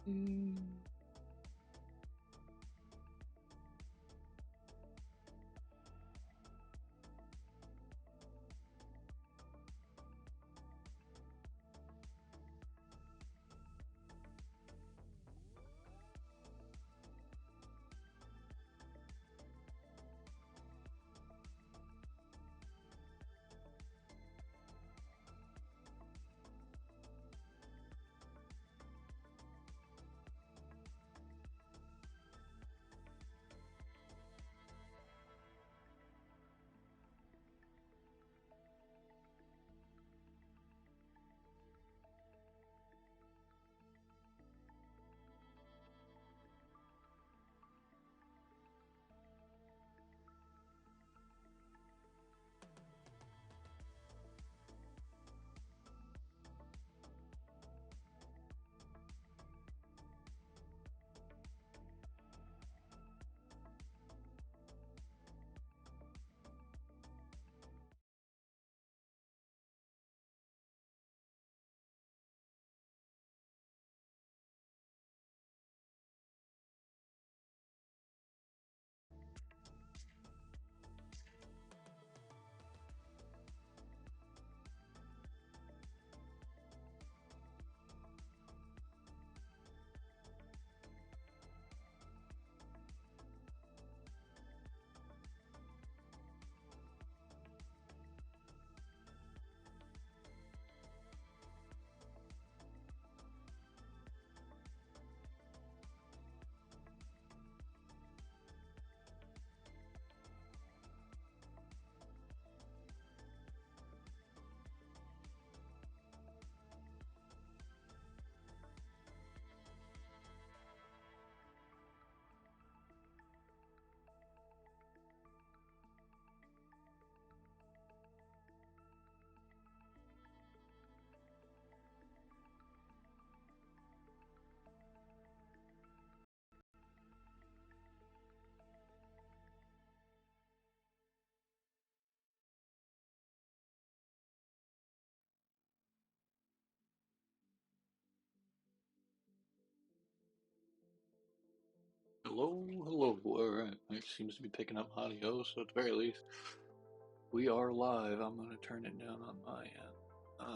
Mm. Hello, hello. All right, it seems to be picking up audio, so at the very least, we are live. I'm going to turn it down on my end.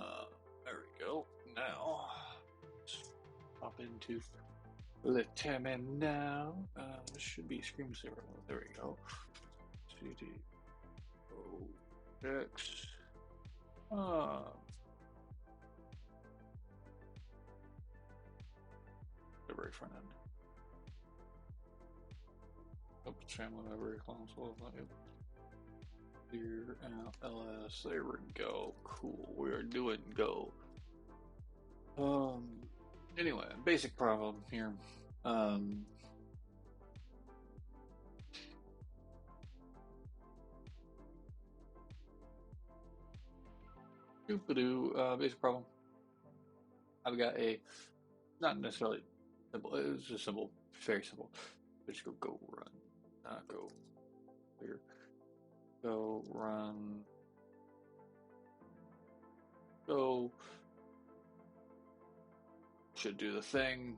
There we go. Now, let's hop into the Taman now. This should be Scream Zero. There we go. CD. O X. Uh, the very front end. Oops, Family Library Console. Here, LS. There we go. Cool. We are doing go. Um, anyway, basic problem here. Um, basic problem. I've got a, not necessarily simple, it's just simple, very simple. Just go run, go clear, go run, go, should do the thing.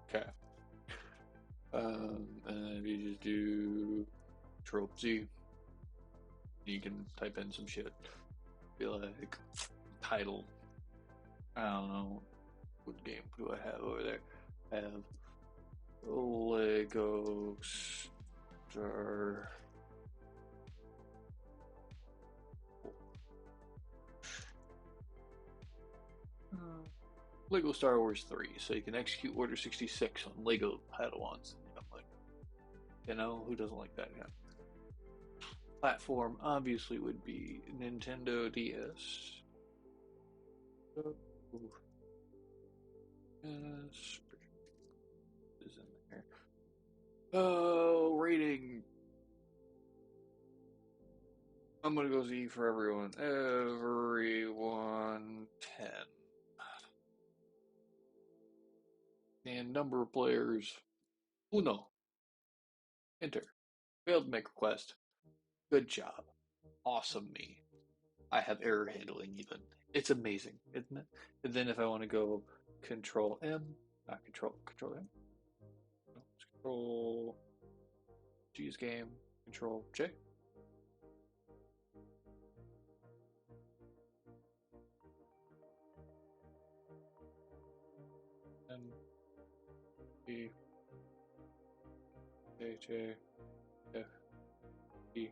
Okay. And if you just do Control Z, you can type in some shit. Be like, title, I don't know, what game do I have over there? I have Lego Star. Lego Star Wars 3, so you can execute Order 66 on Lego Padawans. I'm like, who doesn't like that? Yeah. Platform obviously would be Nintendo DS. Yes, is in there. Oh, rating. I'm gonna go Z for everyone. Everyone 10. And number of players. Uno. Enter. Failed to make request. Good job. Awesome me. I have error handling even. It's amazing, isn't it? And then if I want to go Control M, Control M. No, Control G is game. Control J. N B A J F E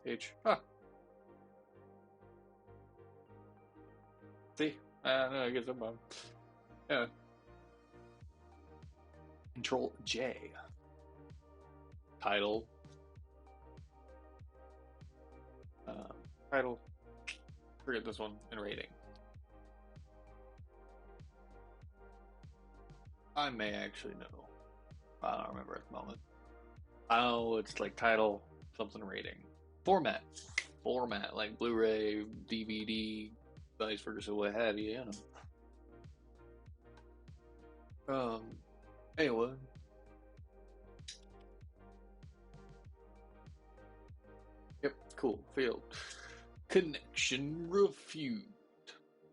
H. Ah, see, no, I guess I'm wrong. Yeah. Control J. Title. Title. Forget this one. And rating. I may actually know. I don't remember at the moment. Oh, it's like title, something rating. Format. Format, like Blu-ray, DVD, vice versa, what have you, you know. Anyway. Yep, cool. Failed. Connection refused.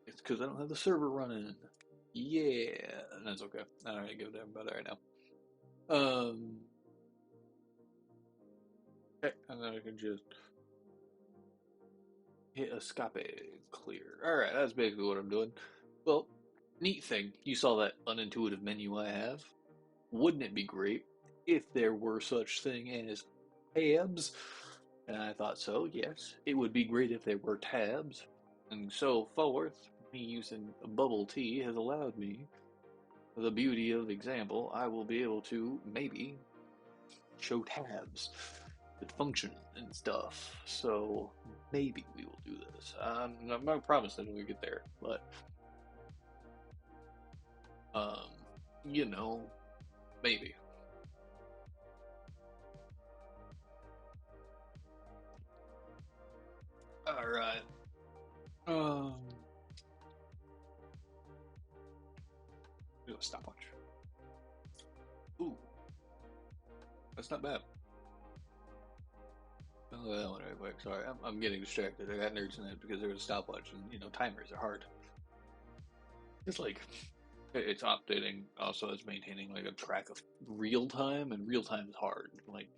It's because I don't have the server running. Yeah, that's okay. I don't really give a damn about it right now. Okay, and then I can just hit escape clear. Alright, that's basically what I'm doing. Well, neat thing. You saw that unintuitive menu I have. Wouldn't it be great if there were such thing as tabs? And I thought so, yes. It would be great if there were tabs. And so forth, me using bubble tea has allowed me the beauty of example. I will be able to maybe show tabs that function and stuff. So maybe we will do this. I'm not promising when we get there, but um, you know, maybe. All right. Um, do a stopwatch. Ooh, that's not bad. Oh, that one right quick. Sorry, I'm getting distracted. I got nerds in it because there was a stopwatch, and you know timers are hard. It's like it's updating. Also, it's maintaining like a track of real time, and real time is hard. Like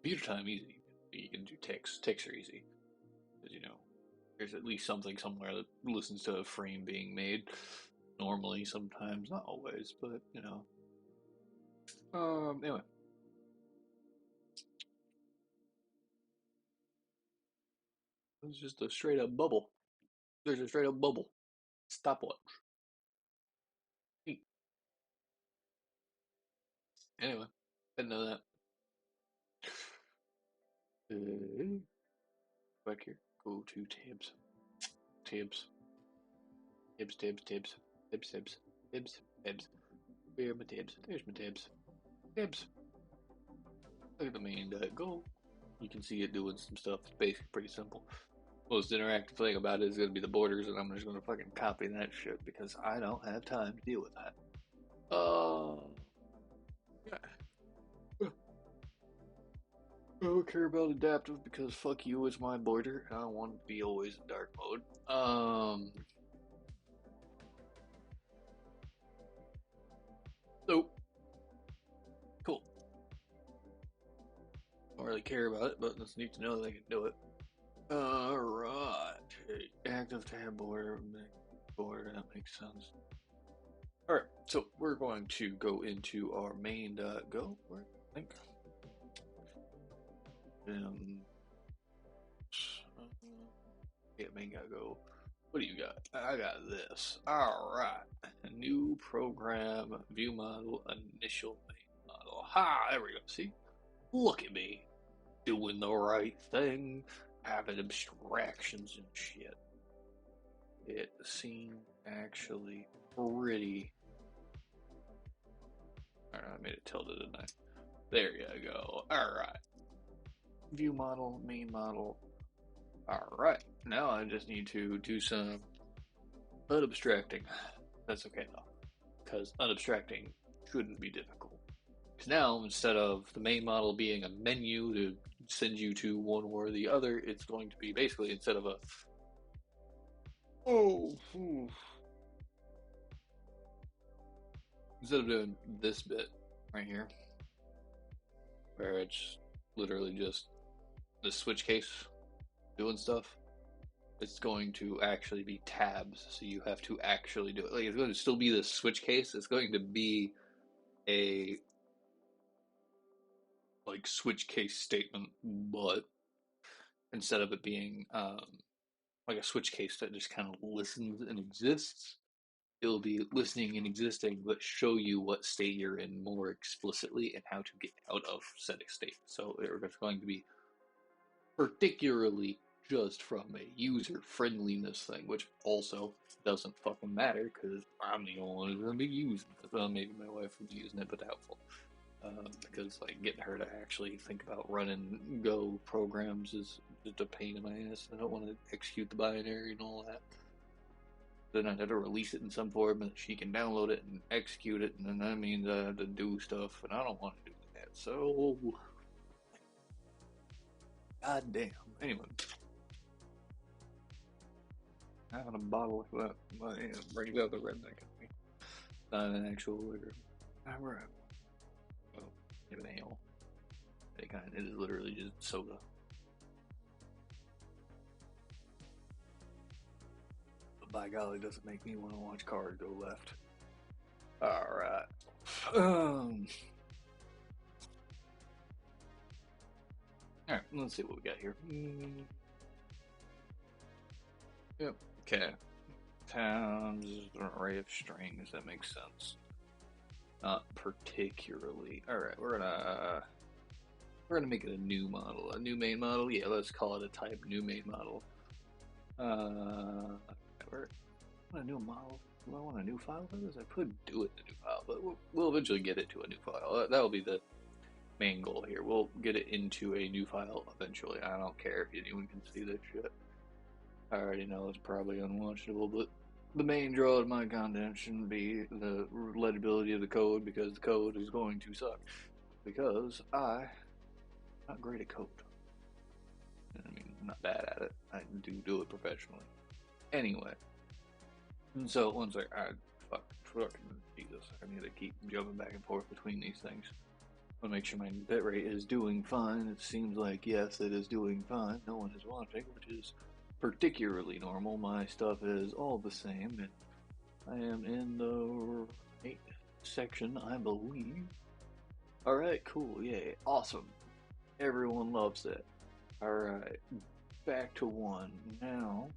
computer time easy. You can do ticks. Ticks are easy because you know there's at least something somewhere that listens to a frame being made. Normally, sometimes, not always, but you know. Anyway, it was just a straight up bubble. There's a straight up bubble. Stopwatch. Neat. Anyway, didn't know that. Back here. Go to tabs. Tabs. Tabs, tabs, tabs. Tabs, tabs. Tabs, tabs. Where are my tabs? There's my tabs. Tabs. Look at the main go. You can see it doing some stuff. It's basically pretty simple. Most interactive thing about it is going to be the borders, and I'm just going to fucking copy that shit because I don't have time to deal with that. Yeah. I don't care about adaptive because fuck you, it's my border, and I want to be always in dark mode. Nope. Cool. Don't really care about it, but it's neat to know they can do it. Alright. Active tab border, that makes sense. Alright, so we're going to go into our main.go, I think. Yeah, main.go. What do you got? I got this. Alright. New program, view model, initial main model. Ha! There we go. See? Look at me. Doing the right thing. Having abstractions and shit. It seemed actually pretty. Alright, I made it tilted, didn't I? There you go. Alright. View model, main model. Alright. Now I just need to do some unabstracting. That's okay though. Because unabstracting shouldn't be difficult. Because now, instead of the main model being a menu to send you to one or the other, it's going to be basically instead of a oh, instead of doing this bit right here, where it's literally just the switch case doing stuff, it's going to actually be tabs, so you have to actually do it. Like, it's going to still be the switch case. It's going to be a like switch case statement, but instead of it being like a switch case that just kind of listens and exists, it'll be listening and existing, but show you what state you're in more explicitly and how to get out of said state. So it's going to be particularly just from a user friendliness thing, which also doesn't fucking matter because I'm the only one who's gonna be using it. Well, maybe my wife will be using it, but doubtful. Because like getting her to actually think about running Go programs is just a pain in my ass. I don't want to execute the binary and all that. Then I'd have to release it in some form and she can download it and execute it, and then that means I have to do stuff, and I don't want to do that. So, goddamn. Anyway, having a bottle like that, my hand brings out the redneck in me. Not an actual liquor. Alright. Oh, an ale. It is literally just soda. But by golly, does it make me want to watch cars go left. Alright. Alright, let's see what we got here. Yep. Okay. Towns, an array of strings, that makes sense. Not particularly. Alright, we're gonna make it a new model. A new main model? Yeah, let's call it a type new main model. We're want a new model. Do I want a new file for this? I could do it in a new file, but we'll eventually get it to a new file. That'll be the main goal here. We'll get it into a new file eventually. I don't care if anyone can see this shit. I already know it's probably unwatchable, but the main draw of my content shouldn't be the legibility of the code, because the code is going to suck. Because I'm not great at code. I mean, I'm not bad at it. I do it professionally. Anyway. And so once fucking Jesus, I need to keep jumping back and forth between these things. I want to make sure my bitrate is doing fine. It seems like, yes, it is doing fine. No one is watching, which is particularly normal. My stuff is all the same, and I am in the right section, I believe. Alright, cool, yay, awesome. Everyone loves it. Alright, back to one. Now,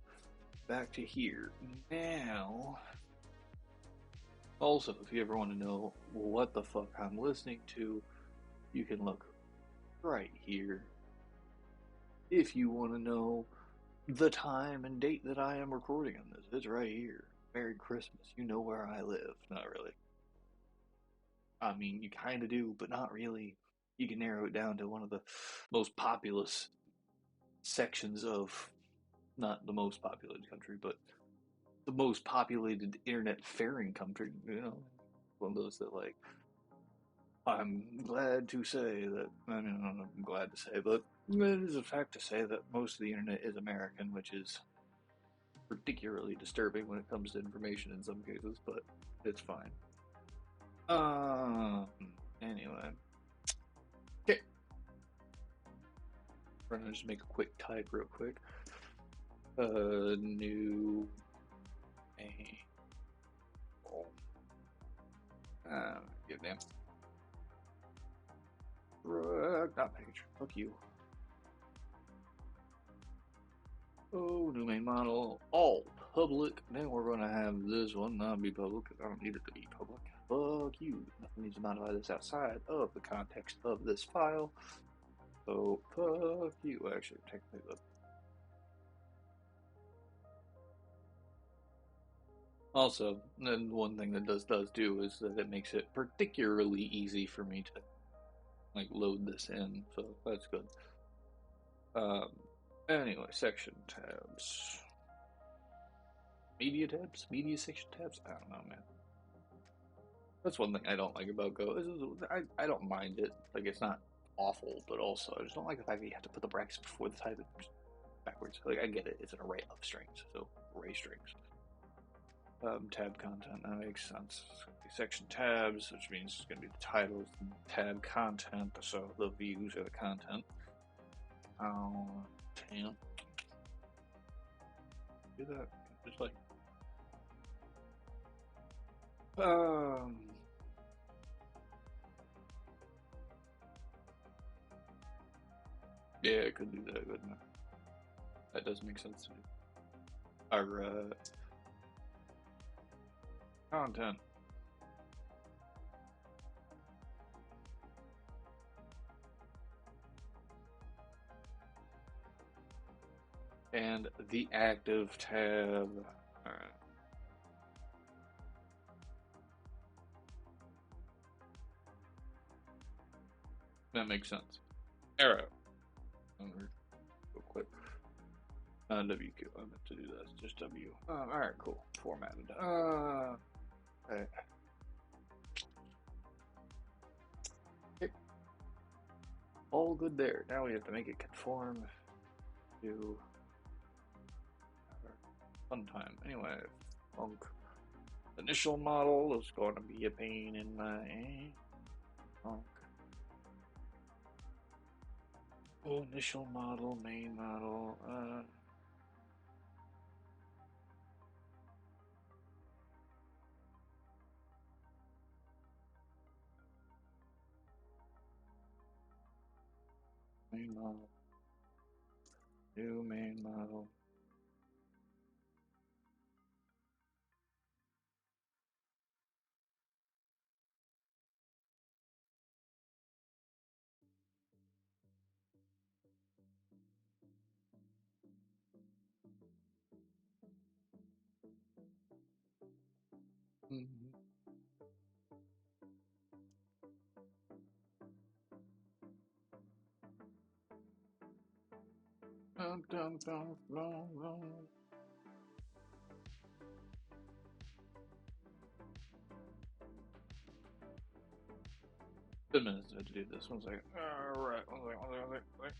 back to here. Now, also, if you ever want to know what the fuck I'm listening to, you can look right here. If you want to know the time and date that I am recording on this, it's right here. Merry Christmas. You know where I live. Not really. I mean, you kind of do, but not really. You can narrow it down to one of the most populous sections of, not the most populated country, but the most populated internet faring country. One of those that, like, I'm glad to say that, I mean, I'm glad to say, but it is a fact to say that most of the internet is American, which is particularly disturbing when it comes to information in some cases, but it's fine. Anyway. Okay. We're gonna just make a quick type real quick. New. Give a damn. Not page. Fuck you. Oh, new main model. All public. Then we're gonna have this one not be public because I don't need it to be public. Fuck you. Nothing needs to modify this outside of the context of this file. So, fuck you. Actually, technically, look. Also, and one thing that does do is that it makes it particularly easy for me to like load this in, so that's good. Anyway, section tabs, media tabs, media section tabs. I don't know, man. That's one thing I don't like about Go. I don't mind it. Like, it's not awful, but also I just don't like the fact that you have to put the brackets before the type backwards. Like, I get it. It's an array of strings, so array strings. Tab content. That makes sense. It's going to be section tabs, which means it's going to be the titles, tab content, so the views are the content. Damn. Do that. Just like. Yeah, I could do that, couldn't I? That does make sense to me. Alright. Content. And the active tab. Alright. That makes sense. Arrow. Real quick. WQ. I meant to do that. It's just W. Alright, cool. Formatted. Okay. All good there. Now we have to make it conform to fun time. Anyway, funk. Initial model is going to be a pain in my funk. Oh, initial model, main model. Main model. New main model. Mm-hmm. Dum, dum, dum, dum, dum. Good minutes to do this. 1 second. Alright, 1 second, 1 second, 1 second.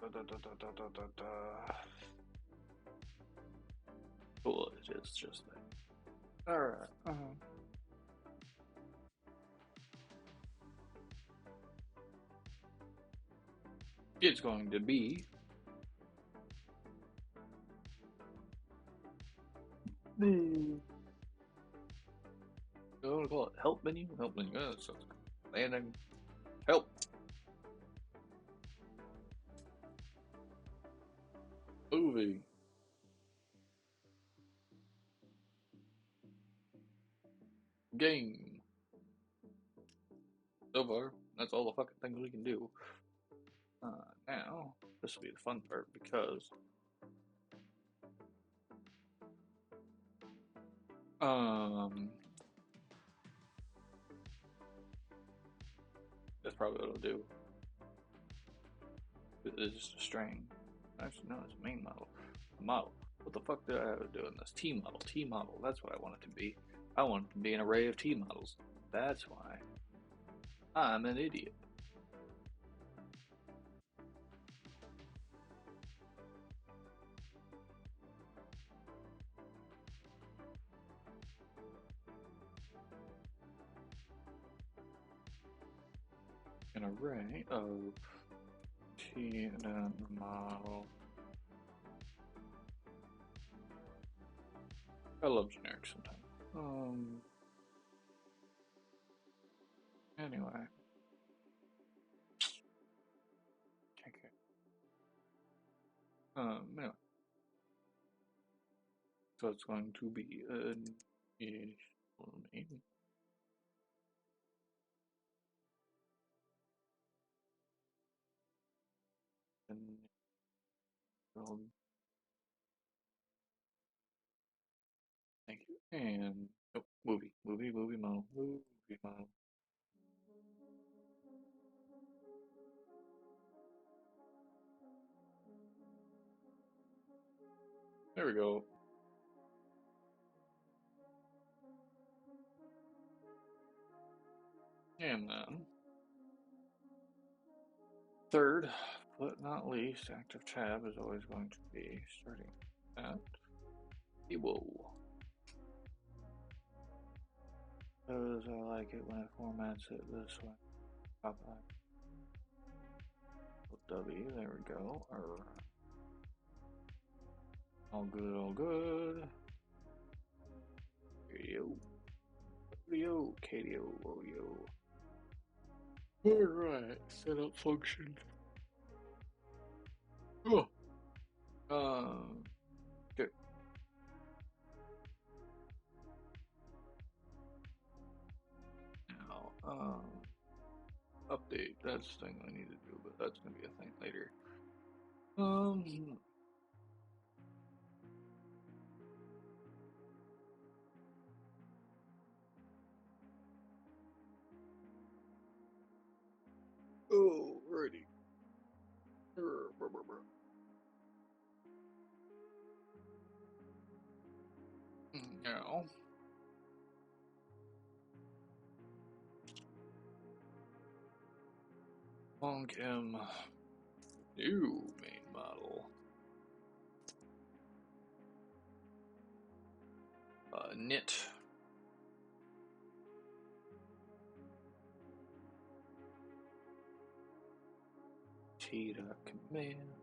Da, da, da, da, da, da, da. Cool, it's just that. Alright. It's going to be the I want to call it help menu. Help menu. So landing. Help. Movie. Game. So far, that's all the fucking things we can do. Now, this will be the fun part because that's probably what it'll do. It's just a string. Actually, no, it's a main model. A model. What the fuck did I have to do in this? T model. T model. That's what I want it to be. I want it to be an array of T models. That's why. I'm an idiot. An array of T and then model. I love generics sometimes. Anyway. Okay. Anyway. So it's going to be an initial name. And thank you. And oh, movie model. Movie model. There we go. And then third, but not least, active tab is always going to be starting at table. like it when it formats it this way. Popeye. W, there we go. Alright. All good, all good. Radio. Radio. KDO. Rodeo. Alright. Setup function. Oh. Okay. Now, update. That's the thing I need to do, but that's gonna be a thing later. Alrighty. Now, Longchem new main model. Knit. T.command.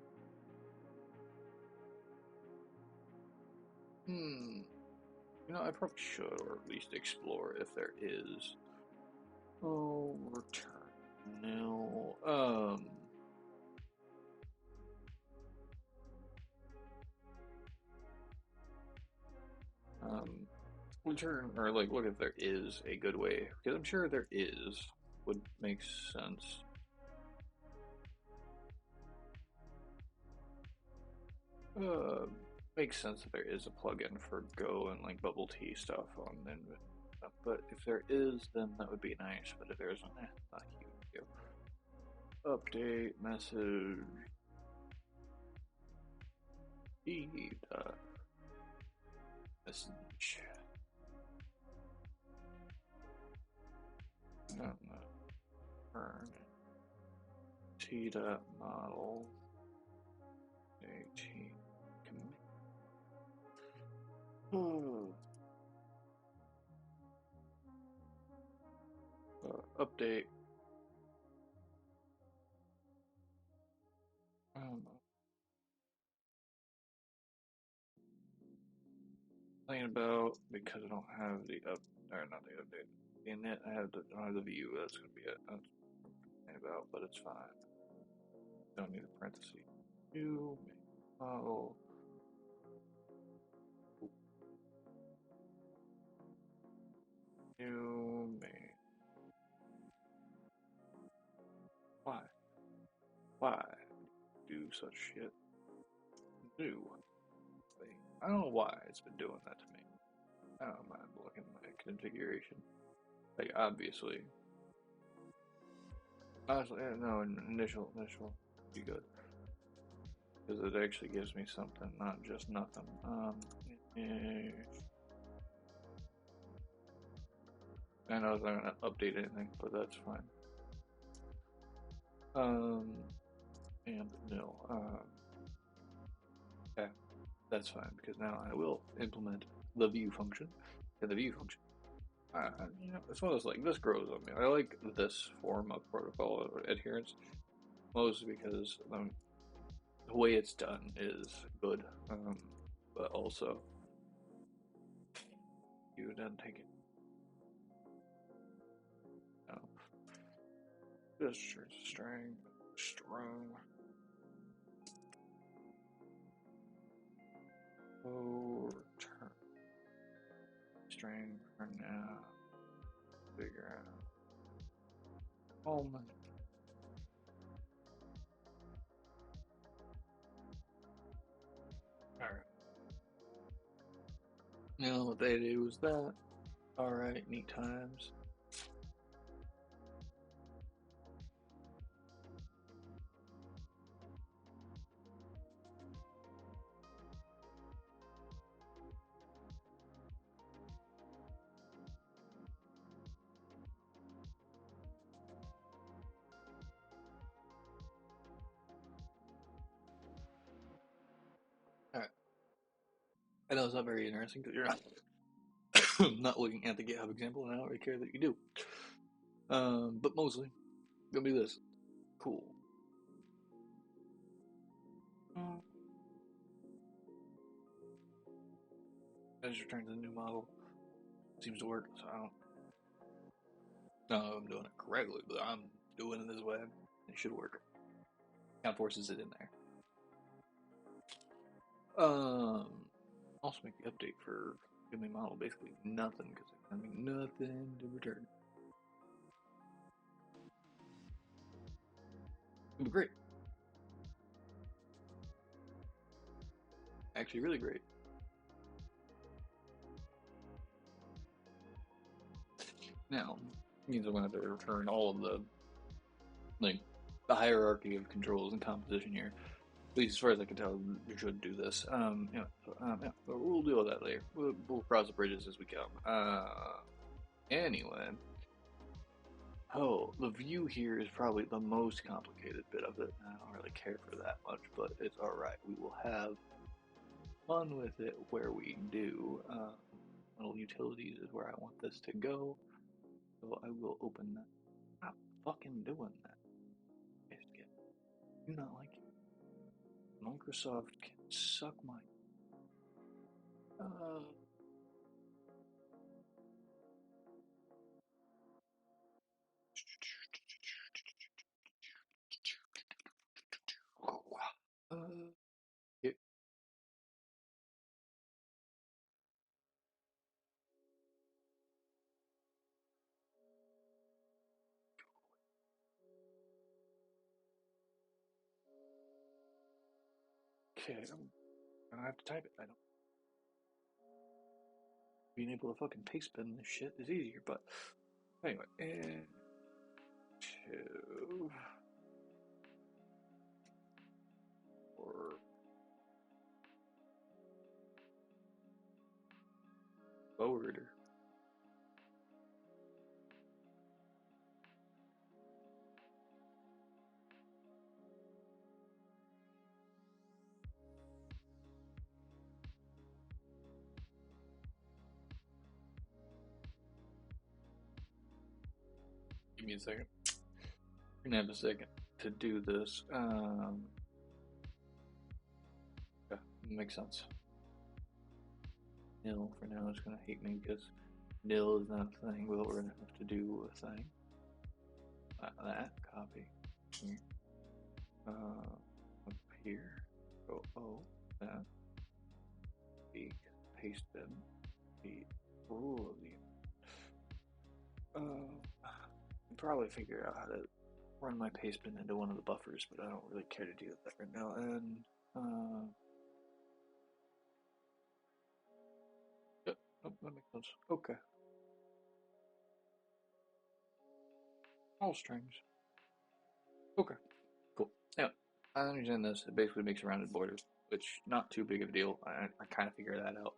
You know, I probably should, or at least explore if there is. Oh, return. No. Return, or like, look if there is a good way, because I'm sure there is. Would make sense. Makes sense that there is a plugin for Go and like bubble tea stuff on then, but if there is, then that would be nice. But if there isn't, not huge. Update message. Feed message. Turn T model 18. Update. Playing about because I don't have the not the update. In it, I don't have the view. That's gonna be it. That's playing about, but it's fine. Don't need a parenthesis. New model. New main. Why? Why do such shit? New. I don't know why it's been doing that to me. I don't mind looking at my configuration. Like, obviously. Honestly, no, initial be good. Because it actually gives me something, not just nothing. I know it's not going to update anything, but that's fine. And no. Yeah, that's fine, because now I will implement the view function. And the view function, you know, it's one of those, like, this grows on me. I like this form of protocol adherence, mostly because the way it's done is good, but also you didn't take it. No. Gestures, string, strong. Oh, return. String for now. Figure out. Oh my. Alright. Now what they do is that. Alright, neat times. Alright. I know it's not very interesting because you're not I'm not looking at the GitHub example, and I don't really care that you do. But mostly, gonna be this. Cool. I just returned to the new model. Seems to work, so I don't know if I'm doing it correctly, but I'm doing it this way. It should work. Kind of forces it in there. Also make the update for GUMI model basically nothing because there's gonna be nothing to return. It'll be great. Actually, really great. Now, means I'm gonna have to return all of the the hierarchy of controls and composition here. At least as far as I can tell, you should do this. Yeah, we'll deal with that later. We'll cross the bridges as we go. Anyway. Oh, the view here is probably the most complicated bit of it. I don't really care for that much, but it's alright. We will have fun with it where we do. Little utilities is where I want this to go. So I will open that. Stop fucking doing that. Do not like it. Microsoft can suck my. Yeah. Okay, I'm gonna have to type it. I don't. Being able to fucking paste bin this shit is easier, but anyway. And two. Or forward. Give me a second. We're gonna have a second to do this. Yeah, makes sense. Nil for now is gonna hate me because nil is not a thing, but we're gonna have to do a thing. That copy here. Up here. Go that. Peak. Paste them. The rule of the. Probably figure out how to run my paste bin into one of the buffers, but I don't really care to do that right now. And yep, that makes sense. Okay. All strings. Okay. Cool. Yeah, I understand this. It basically makes rounded borders, which not too big of a deal. I kind of figure that out.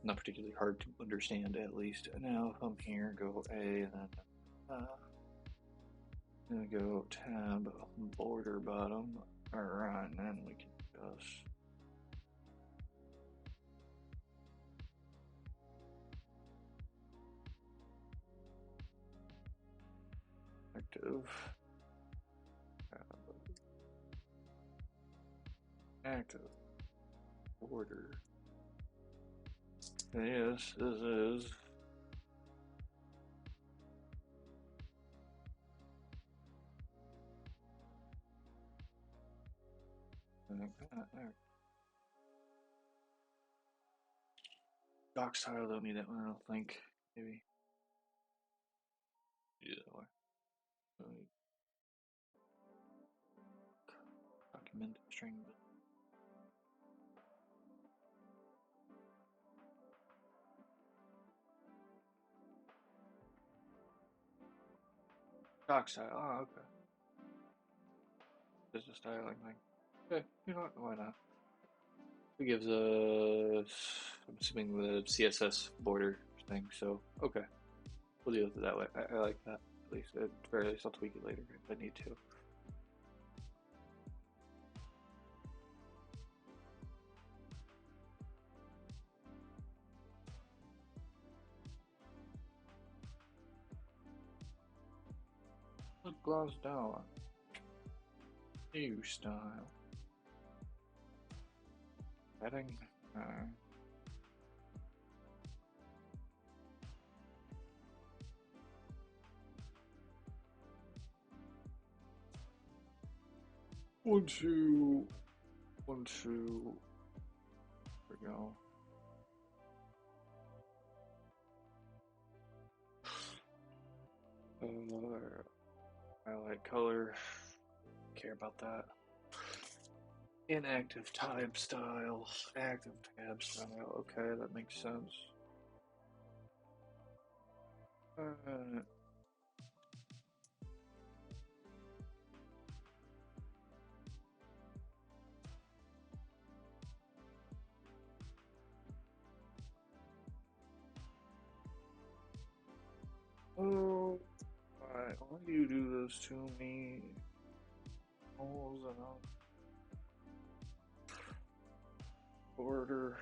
Not particularly hard to understand, at least. Now, from here, go A, and then go tab border bottom. Alright, and then we can just active. Active border. Yes, this is. Doc style, don't need that one, I don't think. Maybe. Yeah, that way. Document string. Doc style, oh, okay. Just a styling thing. Okay, you know what, why not? It gives I'm assuming the CSS border thing, so okay. We'll deal with it that way. I like that, at least. At the very least, I'll tweak it later if I need to. Glasnow. New style. Heading. 1, 2, 1, 2. There we go. Highlight color. Care about that. Inactive tab style. Active tab style. Okay, that makes sense. Oh, alright. Why do you do this to me? Holes and border.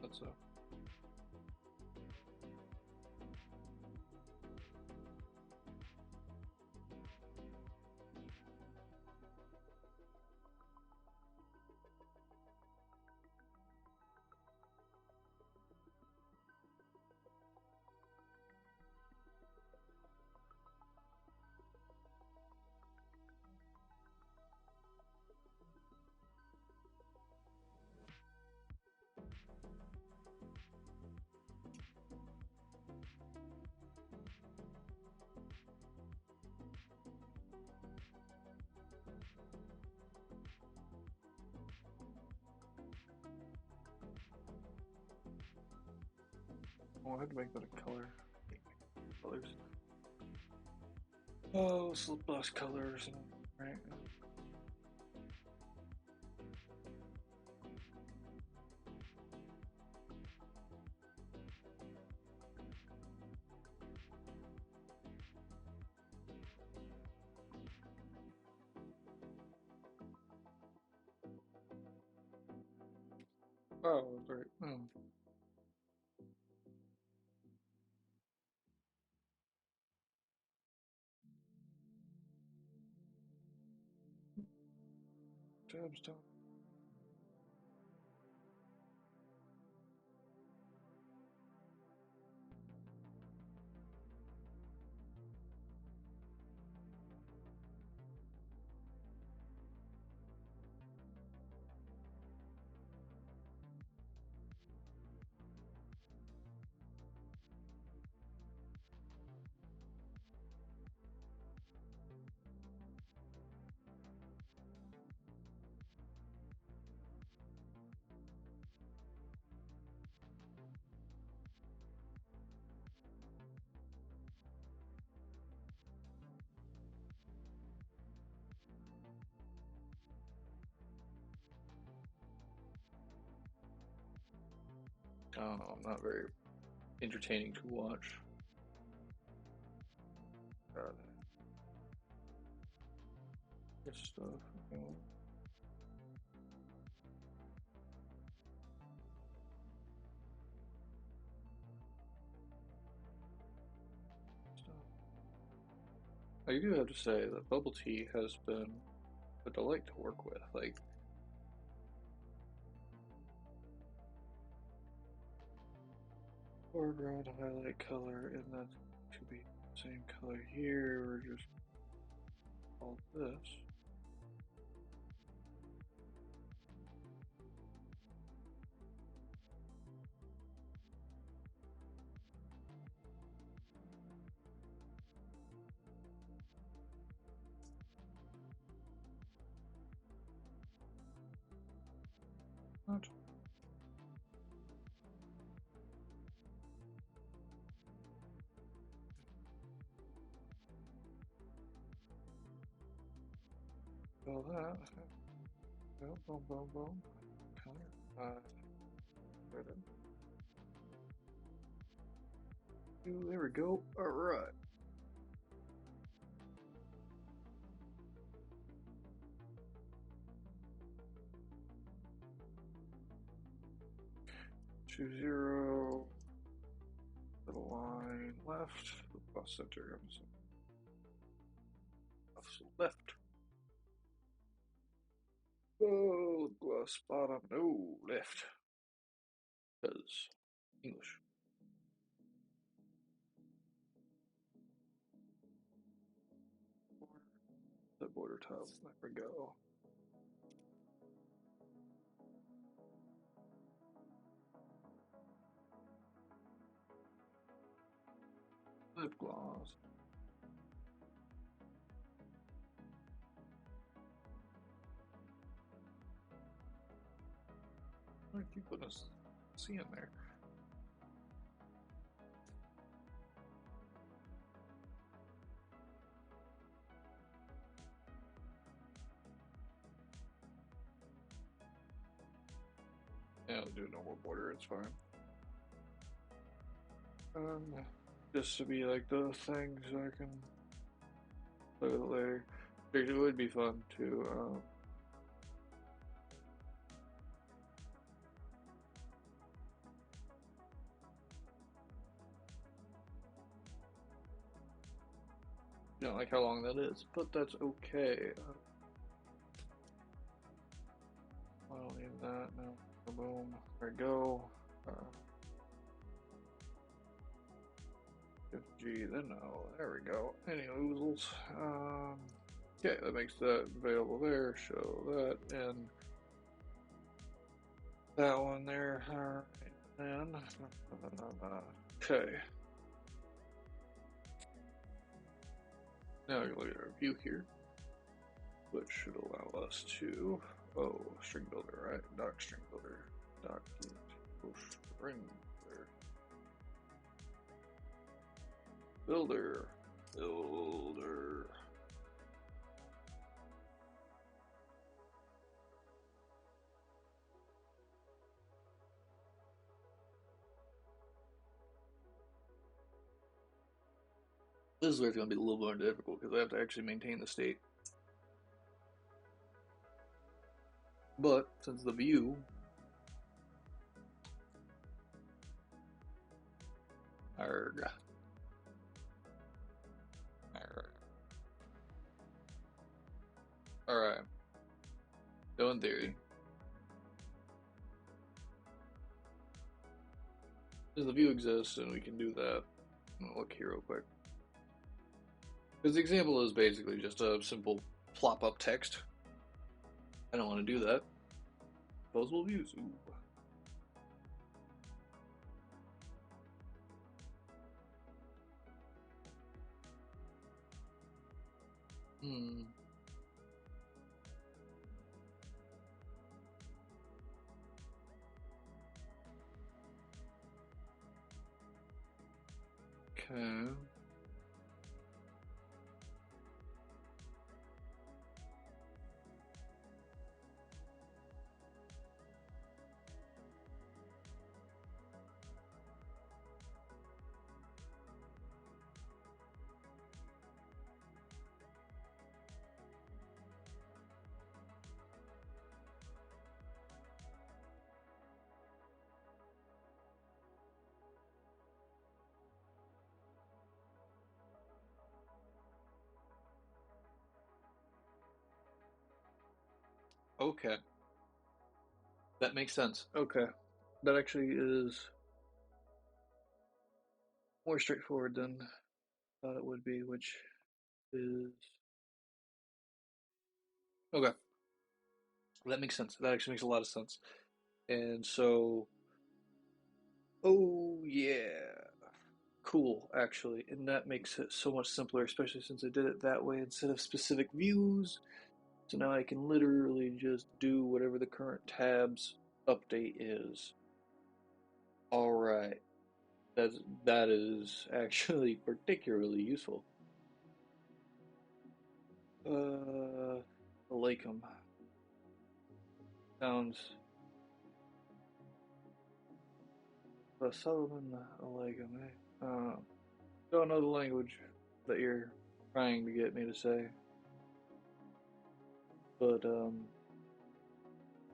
That's a. Oh, I had to make that a color. Colors. Oh, slip bus colors. Right. Oh, right. Tabs down. I don't know, I'm not very entertaining to watch. This stuff. You know. I do have to say that bubble tea has been a delight to work with. Like, foreground highlight color, and then it could be the same color here, or just all this. What? All that. Boom, boom, boom, boom. Color. There we go. All right. Choose 0. Little line left. Plus center. Left. Oh, plus bottom. No, left. Because English. The border tile. There we go. Lip gloss. I keep putting a C in there. Yeah, I'll do a normal border, it's fine. Just to be like those things I can play with later. It would be fun to you know, like how long that is, but that's okay. I don't need that now. Boom. There we go. G, then no. There we go. Any oozles. Okay, that makes that available there. Show that and that one there. Alright, then. Okay. Now we can look at our view here, which should allow us to. Oh, string builder, right? Doc string builder. Doc string builder. Builder. This is where it's going to be a little more difficult because I have to actually maintain the state. But since the view Arg. Alright. So in theory, does the view exist and we can do that? I'm gonna look here real quick. Because the example is basically just a simple plop up text. I don't want to do that. Posable views. Ooh. Okay. Okay, that makes sense. Okay. That actually is more straightforward than I thought it would be, which is okay. That makes sense. That actually makes a lot of sense. And so, oh yeah, cool, actually. And that makes it so much simpler, especially since I did it that way instead of specific views. So now I can literally just do whatever the current tabs update is. All right. That is actually particularly useful. Lakem sounds Solomon Lakem. Don't know the language that you're trying to get me to say, but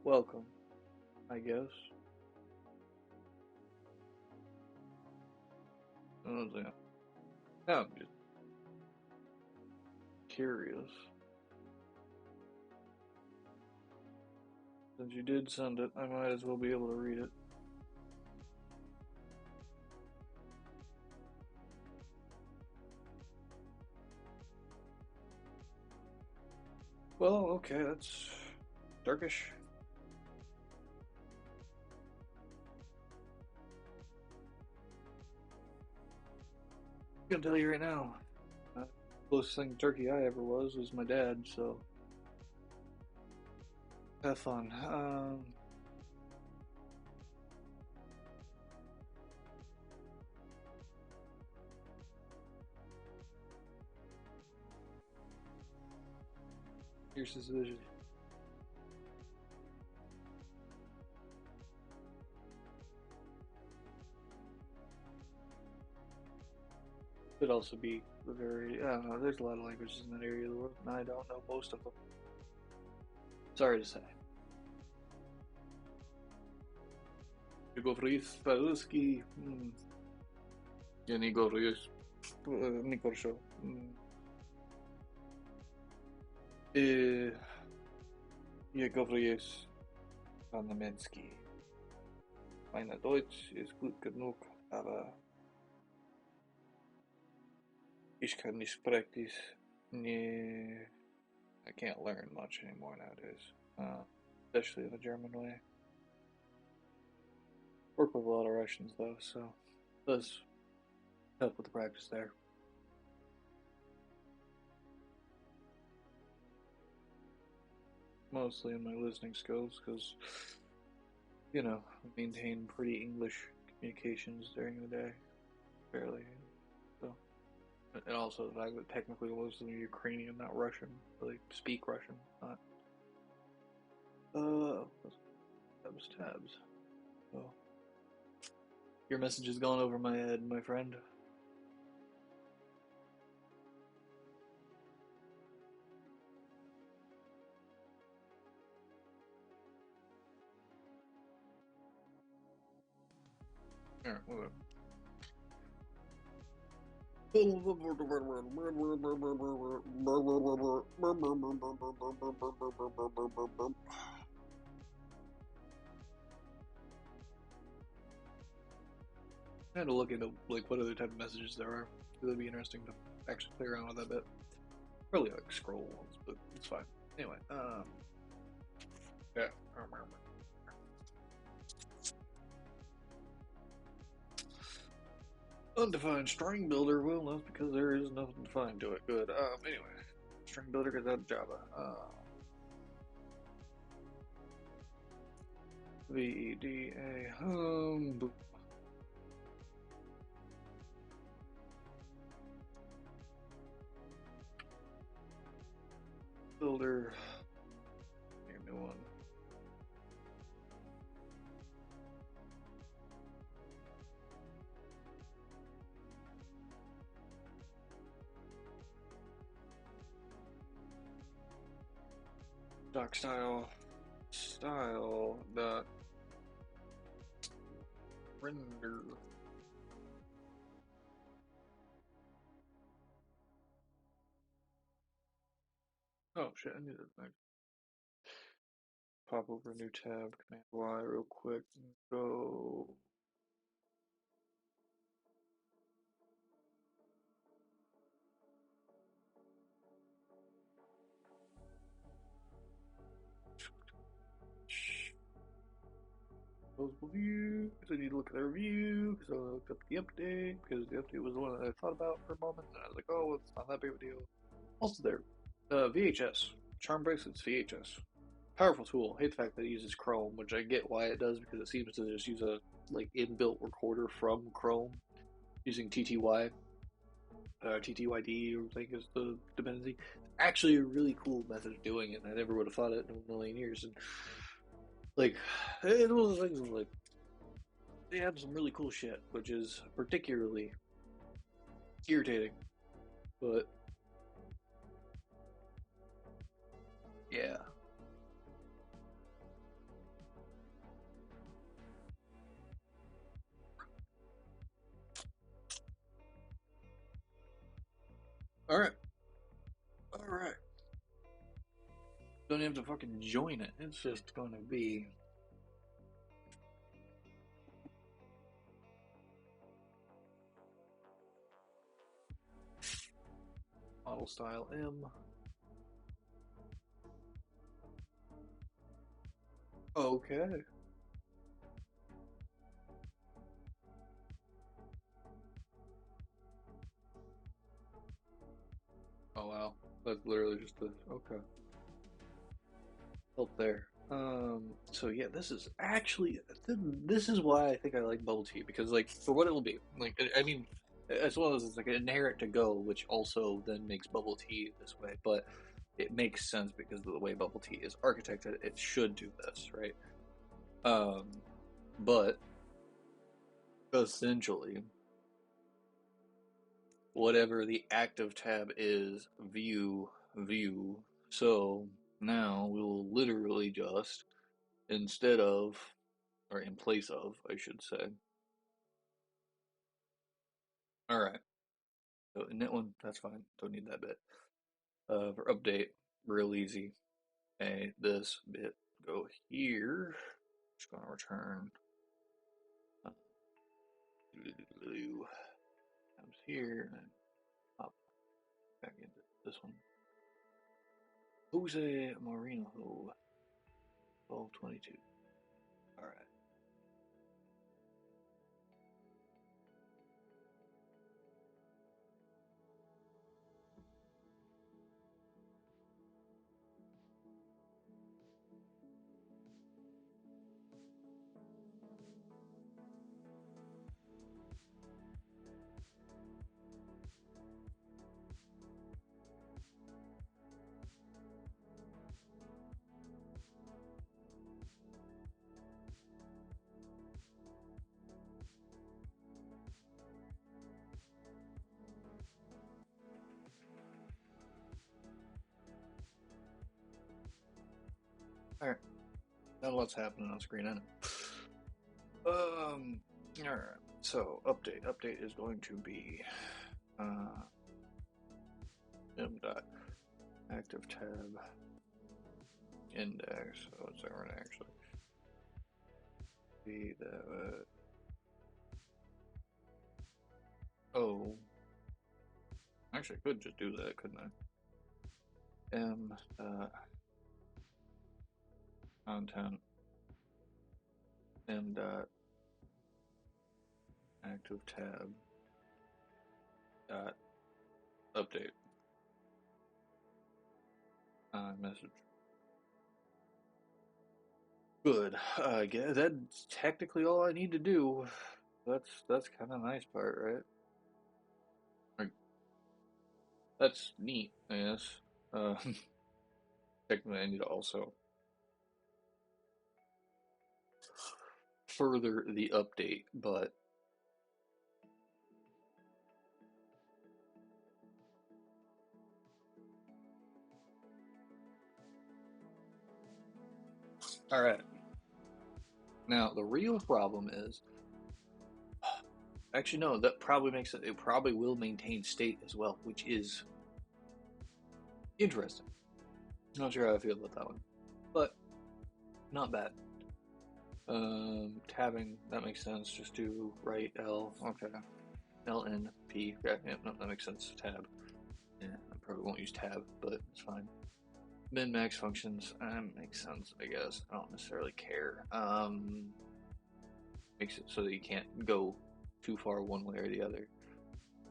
welcome, I guess. Oh, yeah. I'm just curious. Since you did send it, I might as well be able to read it. Well, okay, that's Turkish. I'm gonna tell you right now. The closest thing to Turkey I ever was my dad, so have fun. Here's his vision. Could also be the very, I don't know, there's a lot of languages in that area of the world, and I don't know most of them. Sorry to say. Говоришь по-русски, я не говорю, не хорошо. И я говорю по-немецки. Meine Deutsch ist gut genug, aber ich kann nicht sprechen. Nee, I can't learn much anymore nowadays, especially in the German way. Work with a lot of Russians though, so it does help with the practice there. Mostly in my listening skills, because I maintain pretty English communications during the day, fairly. So, and also the fact that technically most of them are Ukrainian, not Russian. They speak Russian, not. Tabs. So, your message has gone over my head, my friend. Alright, whatever. I had to look into like what other type of messages there are. It'd be interesting to actually play around with that bit. Probably like scroll ones, but it's fine. Anyway, yeah. Undefined string builder. Well, that's because there is nothing defined to it. Good. Anyway, string builder goes out of Java. VEDA. Builder. Give me one. Doc style dot render. Oh shit! I need that. pop over a new tab, Command Y real quick, and go. Composable view, because I need to look at the review, because I looked up the update, because the update was the one that I thought about for a moment, and I was like, oh, it's not that big of a deal. Also there, VHS, Charm Bracelets VHS. Powerful tool. I hate the fact that it uses Chrome, which I get why it does, because it seems to just use a like inbuilt recorder from Chrome using TTY. TTYD, I think is the dependency. Actually, a really cool method of doing it, and I never would have thought it in a million years. And like, it's one of those things like they have some really cool shit, which is particularly irritating. But yeah, all right, all right. Don't have to fucking join it. It's just going to be model style M. Okay. Oh wow, that's literally just the okay. Help there. So yeah, this is actually this is why I think I like bubble tea because like for what it'll be like I mean as well as it's like an inherent to go, which also then makes bubble tea this way, but it makes sense because of the way bubble tea is architected. It should do this, right? Um, but essentially, whatever the active tab is, view. So now we will literally just instead of or in place of, I should say. All right. So in that one, that's fine. Don't need that bit. For update, real easy. Okay, this bit go here. Just gonna return. Comes here and then pop back into this one. Jose Moreno, 1222. All right. All right. Not a lot's happening on screen, I know. All right. So update. Update is going to be m dot active tab index. So it's going to actually be the oh. Actually, I could just do that, couldn't I? M dot content m dot active tab dot update message. Good. I guess that's technically all I need to do. That's kind of nice part, right? Like, that's neat, I guess. Uh, technically, I need to also further the update, but all right. Now the real problem is, actually no, that probably makes it. It probably will maintain state as well, which is interesting. Not sure how I feel about that one, but Not bad. Tabbing, that makes sense. Just do right L. Okay. LNP. Yeah, no, that makes sense. Tab. Yeah, I probably won't use tab, but it's fine. Min max functions, makes sense, I guess. I don't necessarily care. Makes it so that you can't go too far one way or the other.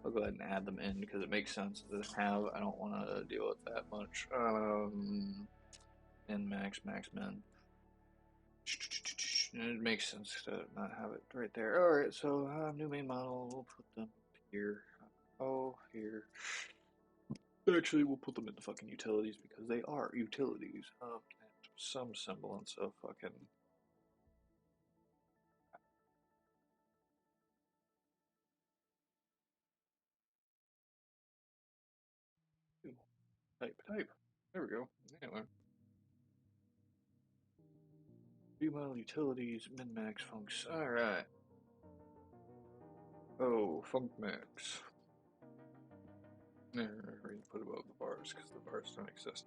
I'll go ahead and add them in because it makes sense to have. I don't want to deal with that much. Min max, max min. It makes sense to not have it right there. Alright, so new main model, we'll put them here. Oh, here. Actually, we'll put them in the fucking utilities because they are utilities. And some semblance of fucking. Type. There we go. Anyway. View model utilities, min max funcs. Alright. Oh, func max. There, we put above the bars because the bars don't exist.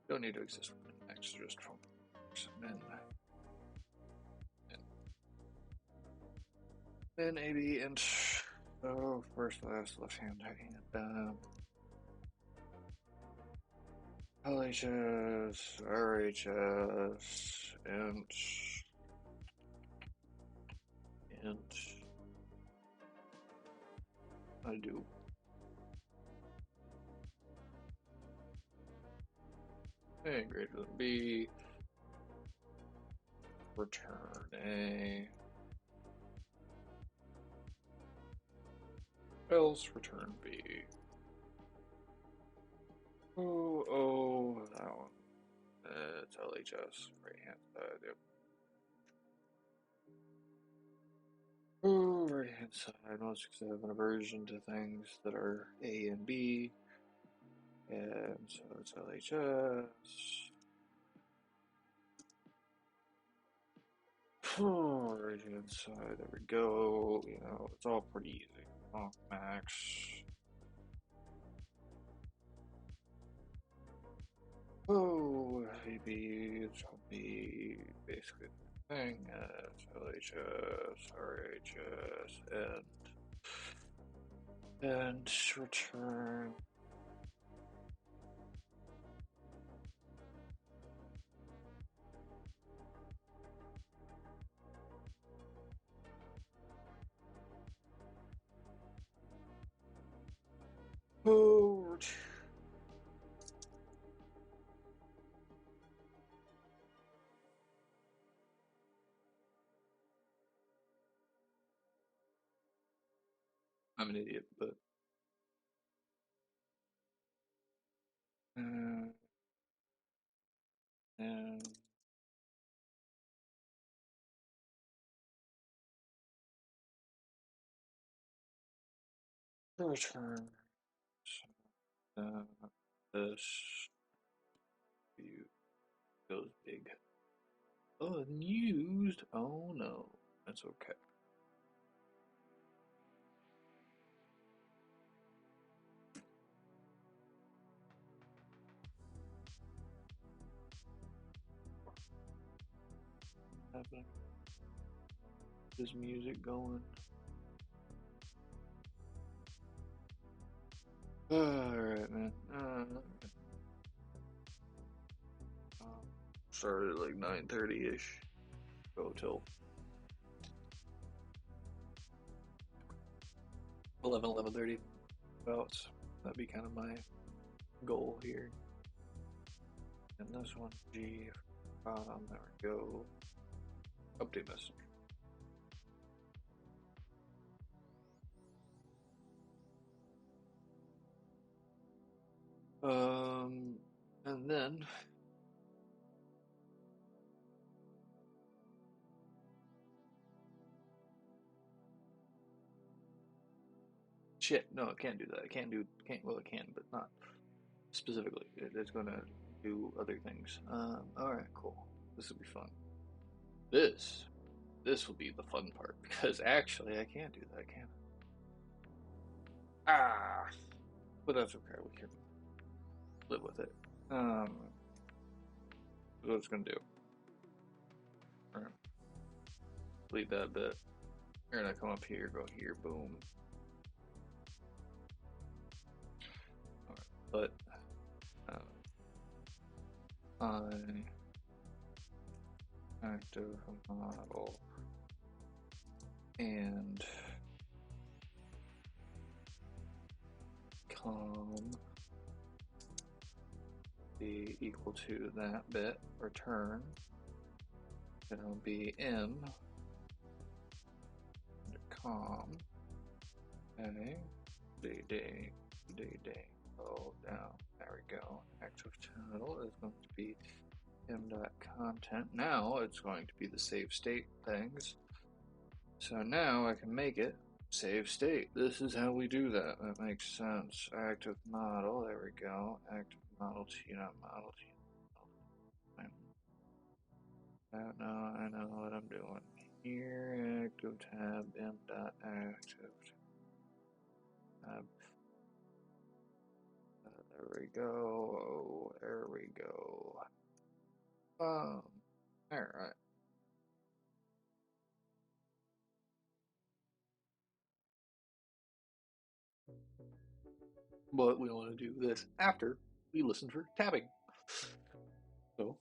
Don't need to exist with min max, just func max. Min AB and oh, first, last, left hand, right hand. LHS, RHS, and I do. A greater than B. Return A. Else return B. Oh, that one. It's LHS, right hand side, yep. Oh, right hand side, most because I have an aversion to things that are A and B. And so it's LHS. Oh, right hand side, there we go. You know, it's all pretty easy. Oh, max. Oh, maybe it's be basically the thing as LHS, RHS, and return. Oh, I'm an idiot, but and return. This view goes big. Unused. Oh no, that's okay. Happening. Is music going? Alright, man. Started at like 9:30-ish. Go till 11:30. About. That'd be kind of my goal here. And this one, G. There we go. Update message. And then shit, no, it can't do that. It can't, well, it can, but not specifically. It's gonna do other things. Alright, cool. This will be fun. This will be the fun part, because actually I can't do that, can I? But that's okay, we can live with it. What it's gonna do. delete that bit. We're gonna come up here, go here, boom. Alright, but I active model and com be equal to that bit, return, it'll be m com, okay, d, oh, down, there we go, active title is going to be m.content, now it's going to be the save state things, so now I can make it save state. This is how we do that. That makes sense. Active model. There we go. Active model T not model T. I know what I'm doing here. Active tab m dot active tab. There we go. There we go. All right. But we want to do this after we listen for tabbing. So,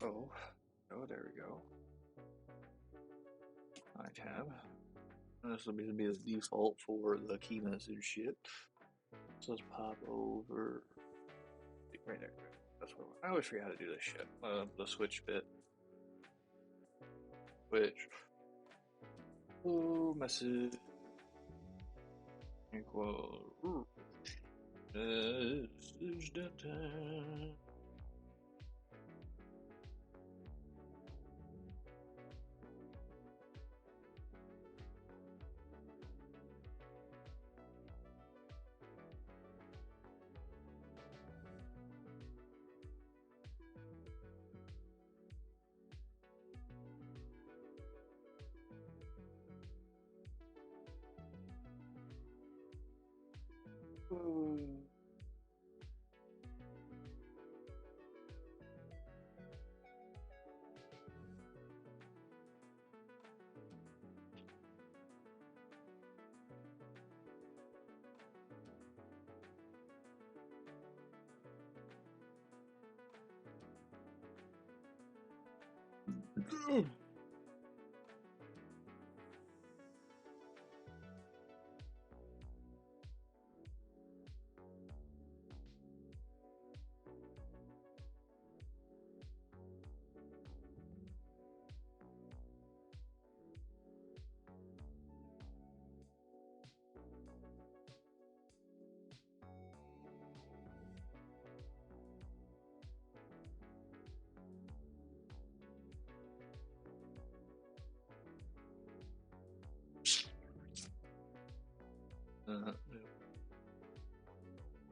oh, there we go. iTab. This will be the default for the key message shit. So let's pop over right there. That's what I always forget how to do this shit. The switch bit. Switch. Oh, message equal message data.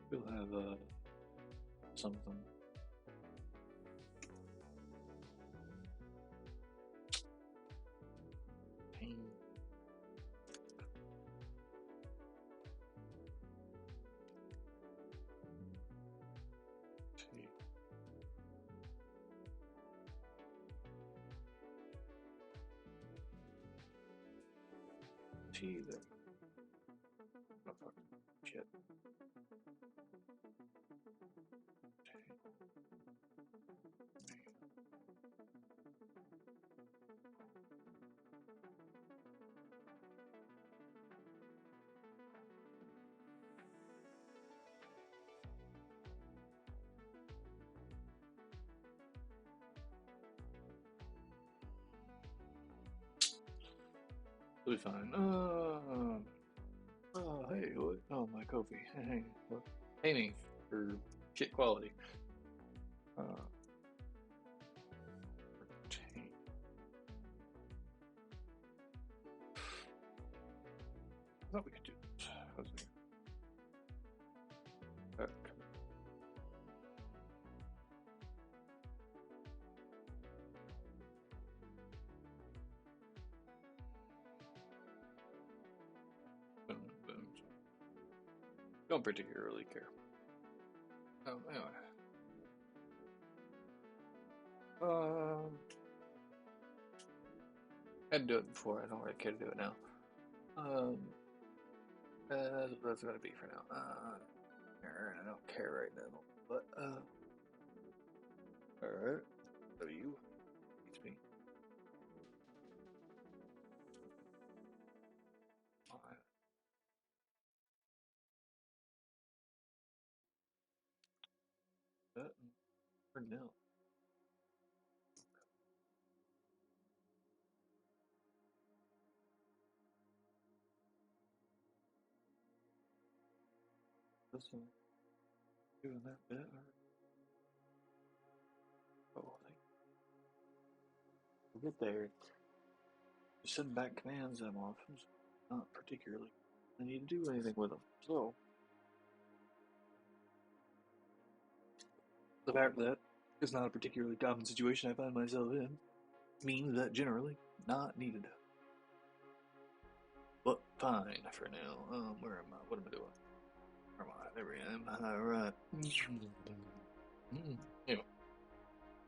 We'll have something. Pain. T there. Oh, fuck. Shit. It'll be fine. Hey, what? Oh, my Kofi. Hey, what? Pay me for shit quality. Retain. I thought we could do this. How's it? Back. Boom, boom. Don't particularly care. Anyway. I had to do it before. I don't really care to do it now. That's gonna be for now. I don't care right now. But alright. W. Beats me. Alright. That for now. Listen, doing that bit. Oh, I think we'll get there. Just send back commands I'm often not particularly. I need to do anything with them. So the fact that it's not a particularly common situation I find myself in means that generally not needed. But fine for now. Where am I? What am I doing? Where am I? There I am. Alright. Anyway.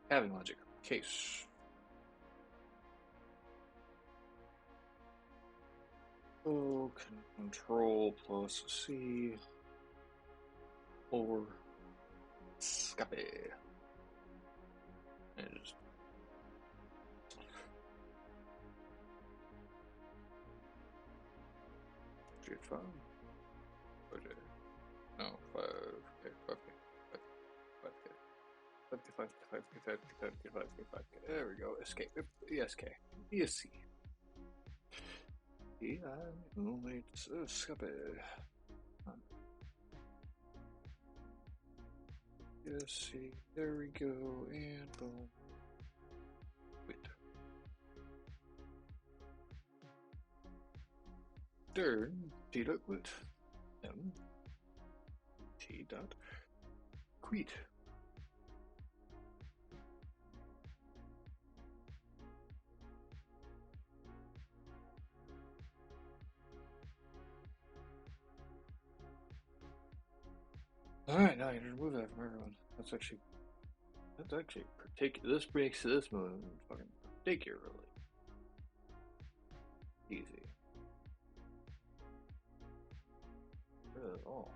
Having logic. Case. Oh, control plus C. Or Scape. And just G5. Okay. No, 5. Okay, 5K. 5K. 5K, 5K, 5K, 5K, 5K, 5K, 5K. There we go. Escape. ESK. ESC. I only Scape. ESC. There we go. And boom. Wait. Third, T dot quit. M. T dot quit. Alright, now you just remove that from everyone. That's actually particular. This makes this move fucking particularly easy. Rid of it all.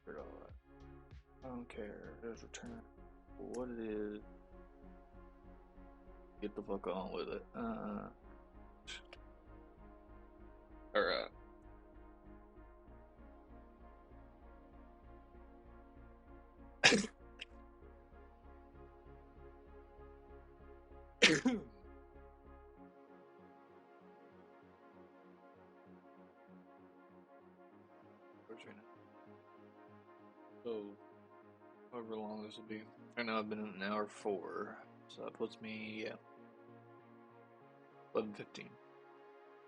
Rid of all that. I don't care. There's return. What it is. Get the fuck on with it. Alright. So, however long this will be. I know I've been in an hour 4, so that puts me, 11:15.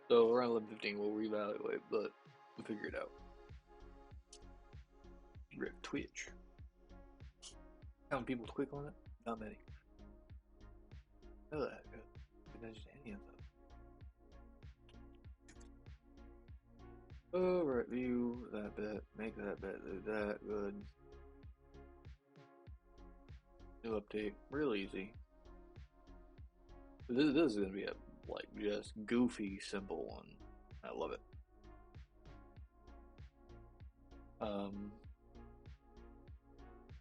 So around 11:15 we'll reevaluate, but we'll figure it out. Rip Twitch. How many people click on it? Not many. Know that. Couldn't just any of them. Alright, view that bit, make that bit, do that, good. New update, real easy. This is gonna be a, like, just goofy, simple one. I love it.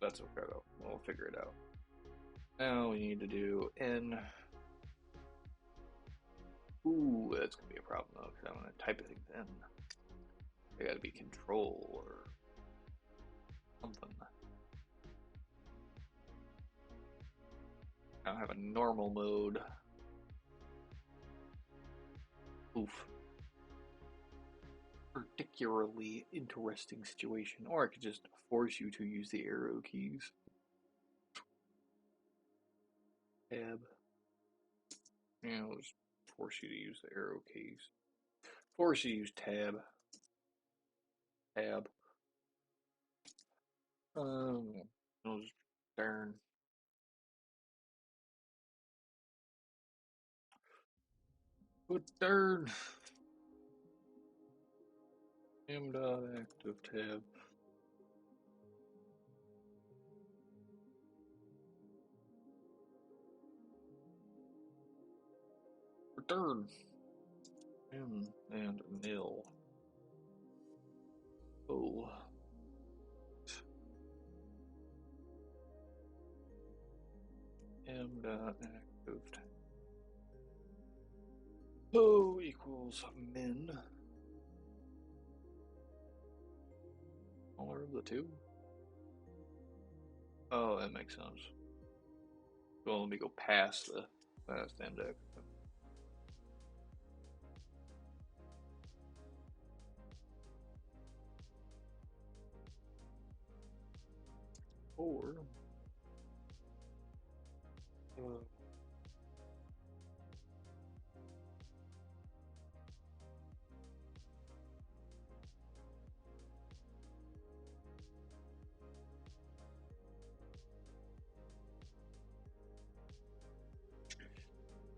That's okay though, we'll figure it out. Now we need to do N. Ooh, that's gonna be a problem though, because I'm gonna type it in. I gotta be control or something. I don't have a normal mode. Oof. Particularly interesting situation, or I could just force you to use the arrow keys. Tab. Yeah, I'll just force you to use the arrow keys. Force you to use tab. Tab. I'll just darn. But darn. M dot active tab. return. And nil. Oh. M dot active. O equals min. Smaller of the two? Oh, that makes sense. Well, let me go past the last index. Or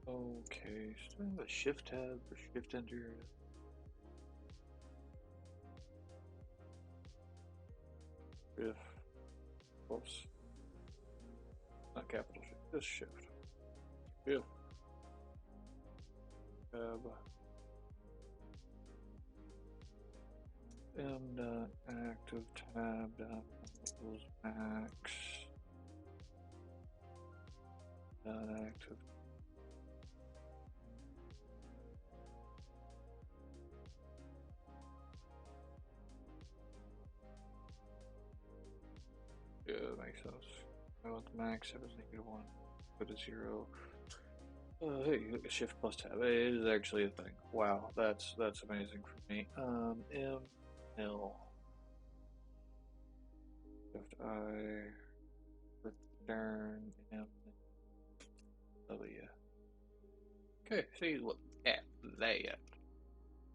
okay, so I have a shift tab or shift enter. If oops, not capital shift, just shift. Shift tab m active tab equals max active. Yeah, that makes sense. I want the max, everything you want. Put a 0. Hey, shift plus tab. It is actually a thing. Wow, that's amazing for me. M L shift I return M W. Okay, see, look at that.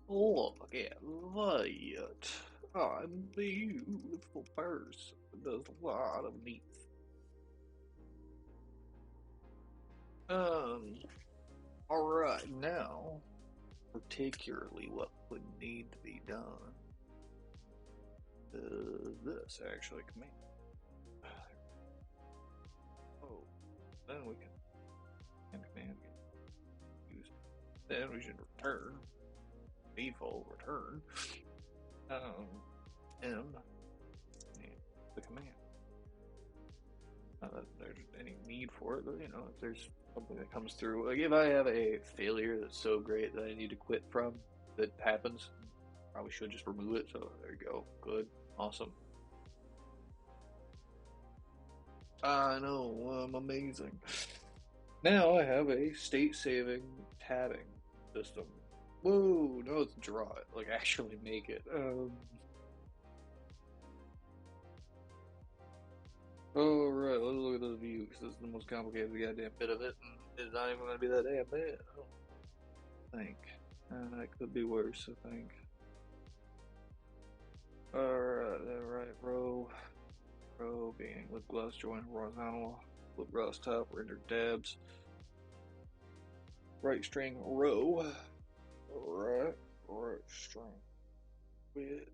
Look at that. I'm a beautiful person. Does a lot of neat. Alright, now, particularly what would need to be done. This actually, command. Oh, then we can command use. Then we should return default return m the command. Not that there's any need for it, but you know, if there's something that comes through, like if I have a failure that's so great that I need to quit from, that happens, probably should just remove it. So there you go. Good, awesome. I know, I'm amazing. Now I have a state saving tabbing system. Whoa, no, let's draw it. Like actually make it. Oh right, let's look at the view because this is the most complicated goddamn bit of it, and it's not even going to be that damn bad. I think that could be worse. I think. Right, row being with glass join horizontal, flip rows top, render tabs, right string row, right string width.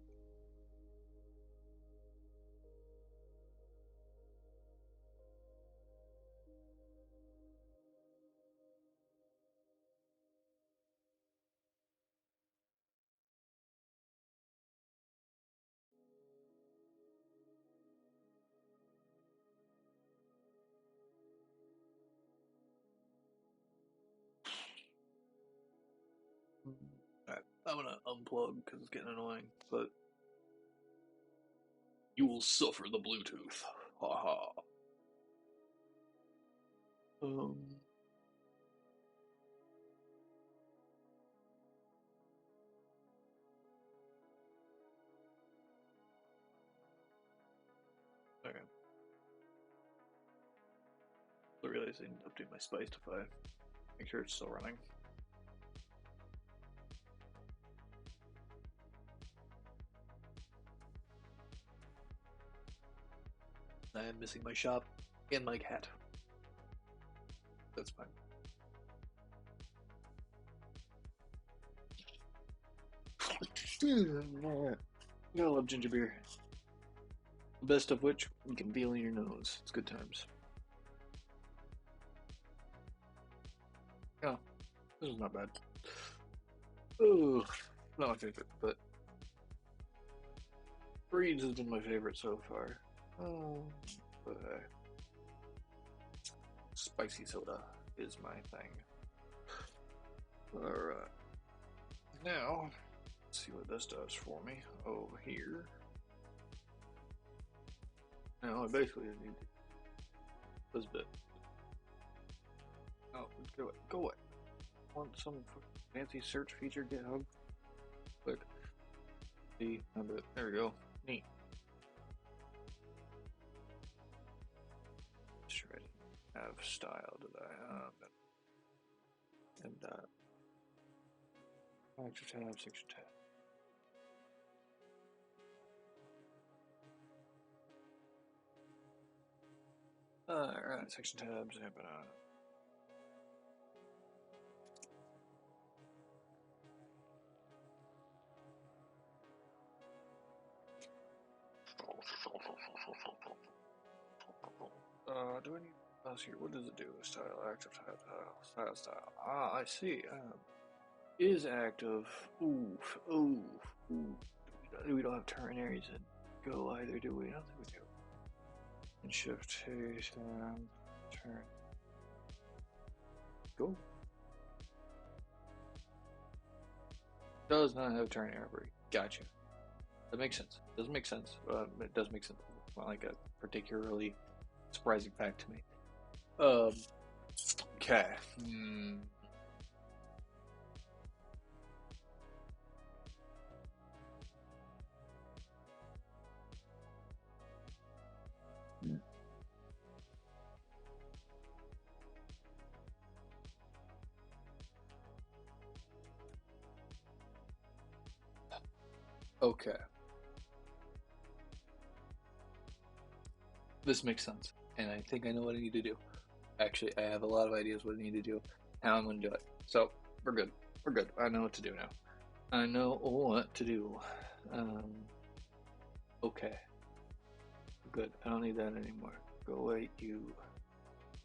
Alright, I'm gonna unplug because it's getting annoying, but you will suffer the Bluetooth. Haha. Okay. I realized I need to update my Spicefy. Make sure it's still running. I am missing my shop and my cat. That's fine. I love ginger beer. The best of which you can feel in your nose. It's good times. Oh. This is not bad. Oh, not my favorite, but Breeds has been my favorite so far. Oh, but spicy soda is my thing. Alright. Now, let's see what this does for me over here. Now, I basically need this bit. Oh, go away. Go away. Want some fancy search feature, GitHub? Click. See, there we go. Neat. Sure, I didn't have style, did I? And active tab, section tab. Alright, section tabs, do I need else here? What does it do? Style, active style. Ah, I see. Is active. Ooh. We don't have terminaries in Go either, do we? I don't think we do. And shift turn. Go. Does not have ternary. Gotcha. That makes sense. Doesn't make sense. It does make sense. It's not like a particularly surprising fact to me. Okay. Okay. This makes sense. And I think I know what I need to do. Actually, I have a lot of ideas what I need to do, how I'm going to do it. So, we're good. We're good. I know what to do now. I know what to do. Okay. Good. I don't need that anymore. Go away, you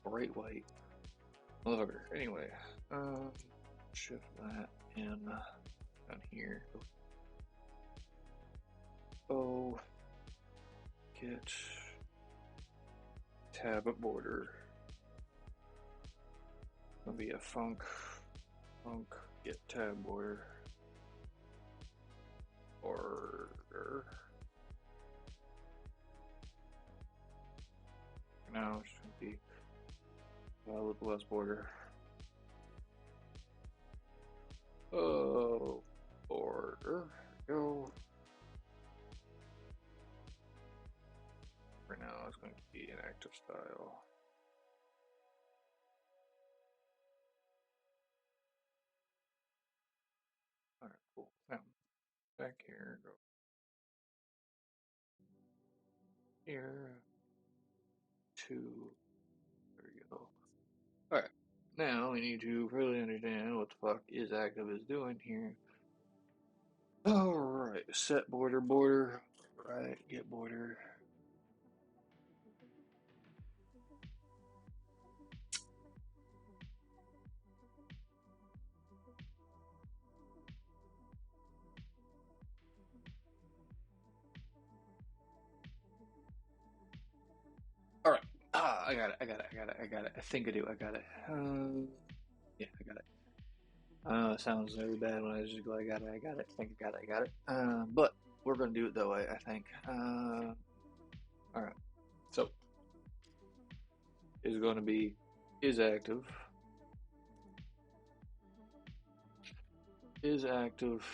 bright white motherfucker. Anyway, shift that in down here. Oh, get tab border. Gonna be a func get tab border order. Now it's gonna be with less border. Oh, border. Go. For now, it's going to be an active style. Alright, cool. Now, back here, go here, to, there we go. Alright, now we need to really understand what the fuck is active is doing here. Alright, set border, right, get border. Alright, I got it. I think I do, I got it. Yeah, I got it. It sounds very bad when I just go, I got it, I think I got it. But we're gonna do it that way, I think. Alright. So is going to be is active. Is active.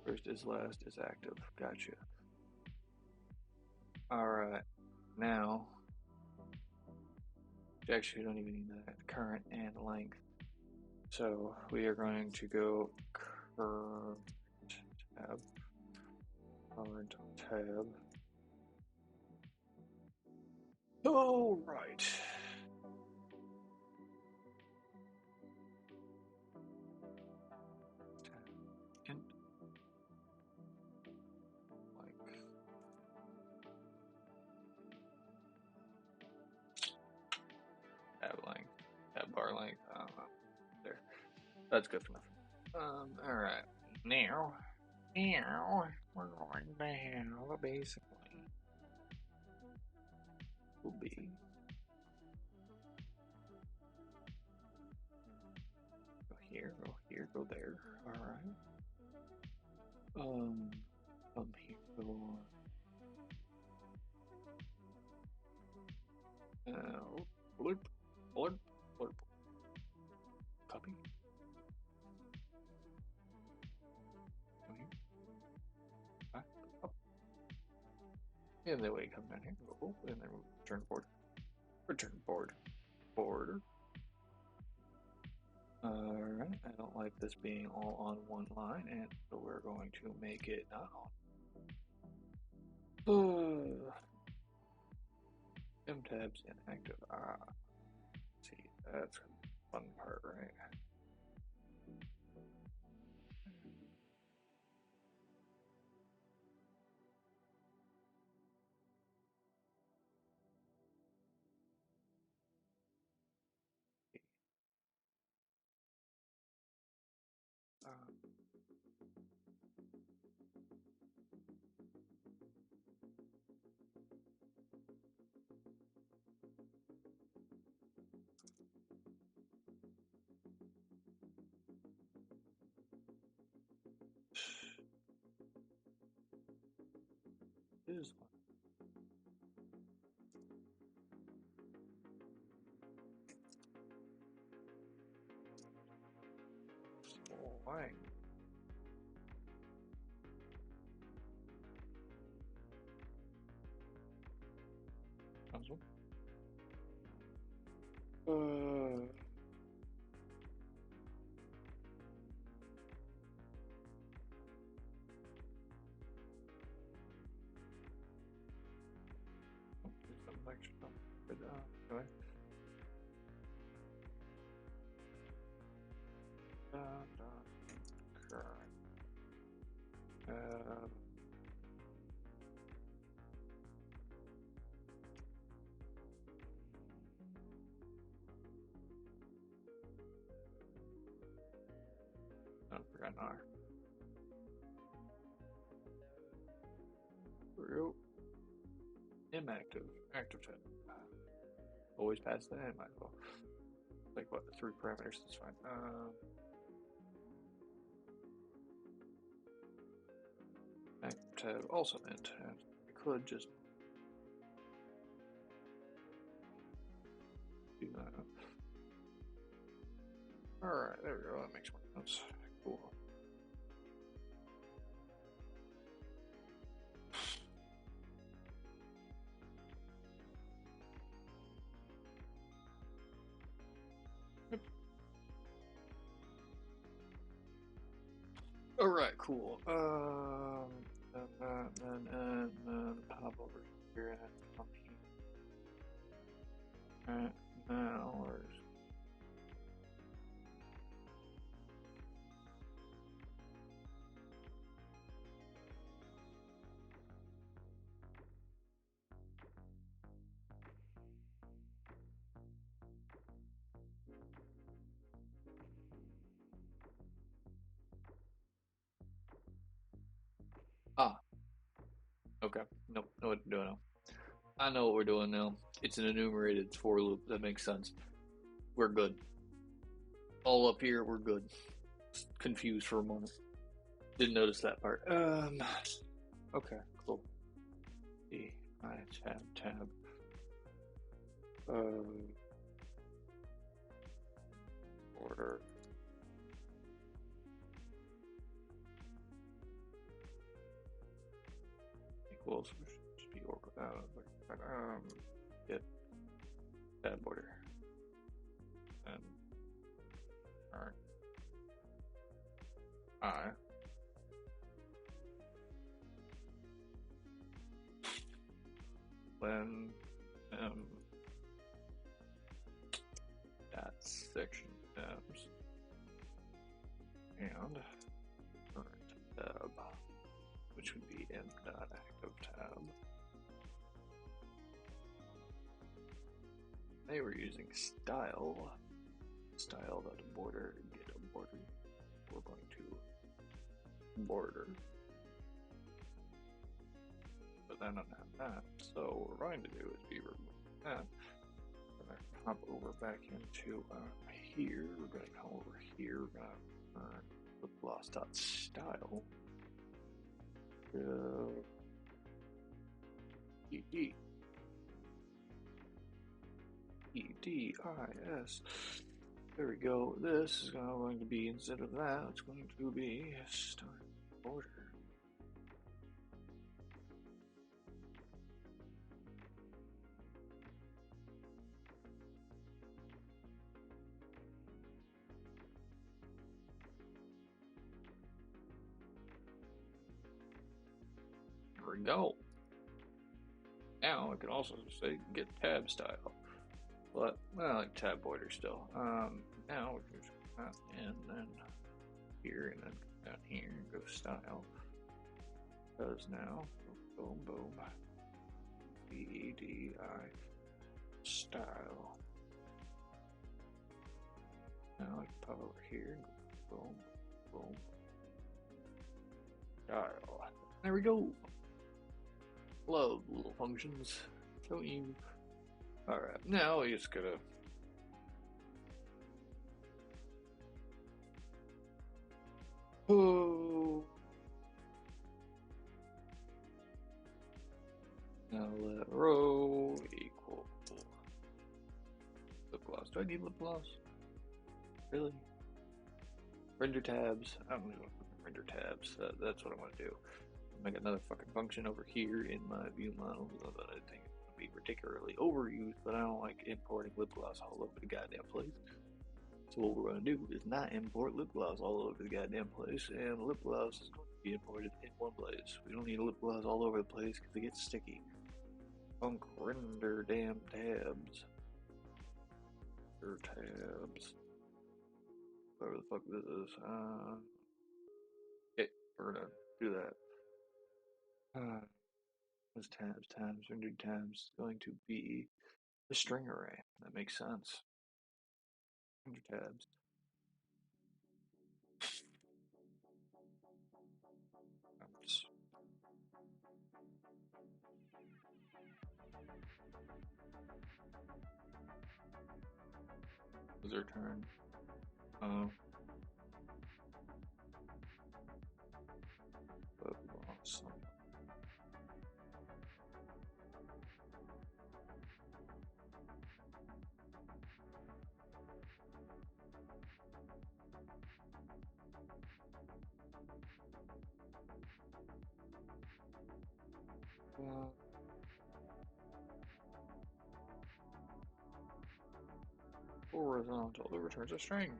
First is last is active. Gotcha. Alright. Now actually don't even need that. Current and length. So we are going to go current tab. Current tab. All right. And tab length, tab bar length. That's good enough. Alright. Now, we're going to have basically will be go here, go there. Alright. Come here, go blurp, blurp, blurp. Copy. Come here. Back up. And then we come down here, go, and then we return board. Return board. Border. Alright, I don't like this being all on one line, and so we're going to make it not on. M tabs inactive. See, that's the fun part, right? Is why? Console. There's some extra stuff. But, anyway. Current. I forgot an R. Real. Inactive. Active tab. Always pass that. Might as well. Like what? 3 parameters. That's fine. Active tab also int. And I could just do that. Alright, there we go. That makes more sense. Cool. Alright, cool. And pop over here and come here. Alright, now where's okay. Nope, know what to do now. I know what we're doing now. It's an enumerated for loop. That makes sense. We're good. All up here, we're good. Confused for a moment. Didn't notice that part. Okay, cool. Tab. Order. Equals, should be get tab border. And alright. When that section tabs and current tab, which would be m.active tab. They were using style.border get a border. We're going to border. But then I don't have that. So what we're going to do is be remove that. We're going to hop over back into here. We're going to come over here. We're going to turn lip gloss dot style. EDIS. There we go. This is going to be, instead of that, it's going to be start border. There we go. Now I can also say get tab style, but I like tab border still. Now we can just come out and then here and then come down here and go style. Because now, boom, boom, EDI style. Now I can pop over here and go boom, boom, style. There we go. Love little functions, don't you? Alright, now we just gotta now let row equal lip gloss. Do I need lip gloss? Really? Render tabs. I'm gonna render tabs. That's what I want to do. Make another fucking function over here in my view model. I think it's gonna be particularly overused, but I don't like importing lip gloss all over the goddamn place. So what we're gonna do is not import lip gloss all over the goddamn place, and lip gloss is going to be imported in one place. We don't need lip gloss all over the place because it gets sticky. Funk render damn tabs. Tabs. Whatever the fuck this is. Okay, we're gonna do that. Those tabs, rendered tabs, going to be the string array. That makes sense. Render tabs. Oops. Was their turn? Awesome. Horizontal. It returns a string.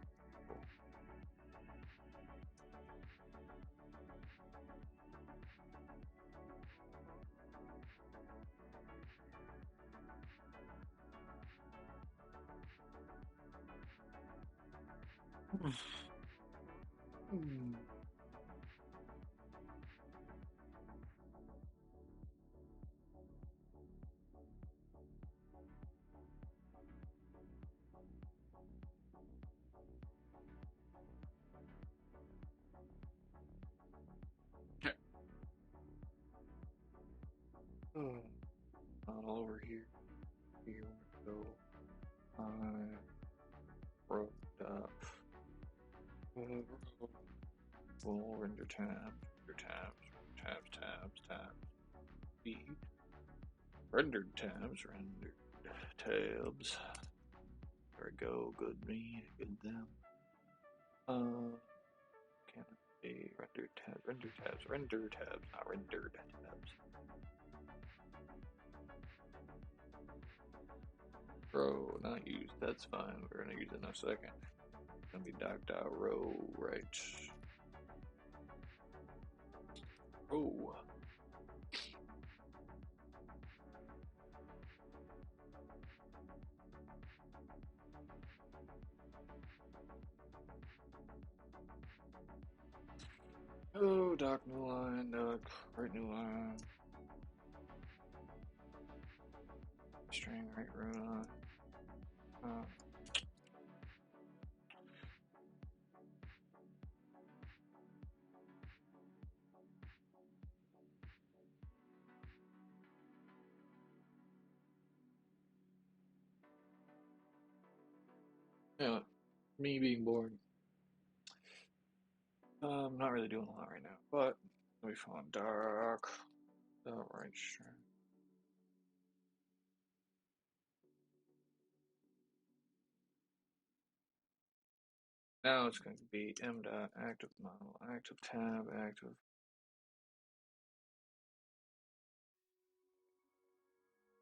Okay. Not all over here. Here we go. Wrote full render tabs. Feed. Rendered tabs. There we go. Good me. Good them. Can it be rendered tabs? Not rendered tabs. Row, not used. That's fine. We're gonna use it in a second. It's gonna be doc.row, right? Row. Oh, doc new line, doc, right new line. String, right row line. Yeah, me being bored. I'm not really doing a lot right now, but it'll be fun. Dark. Alright, sure. Now it's going to be m dot active model, active tab, active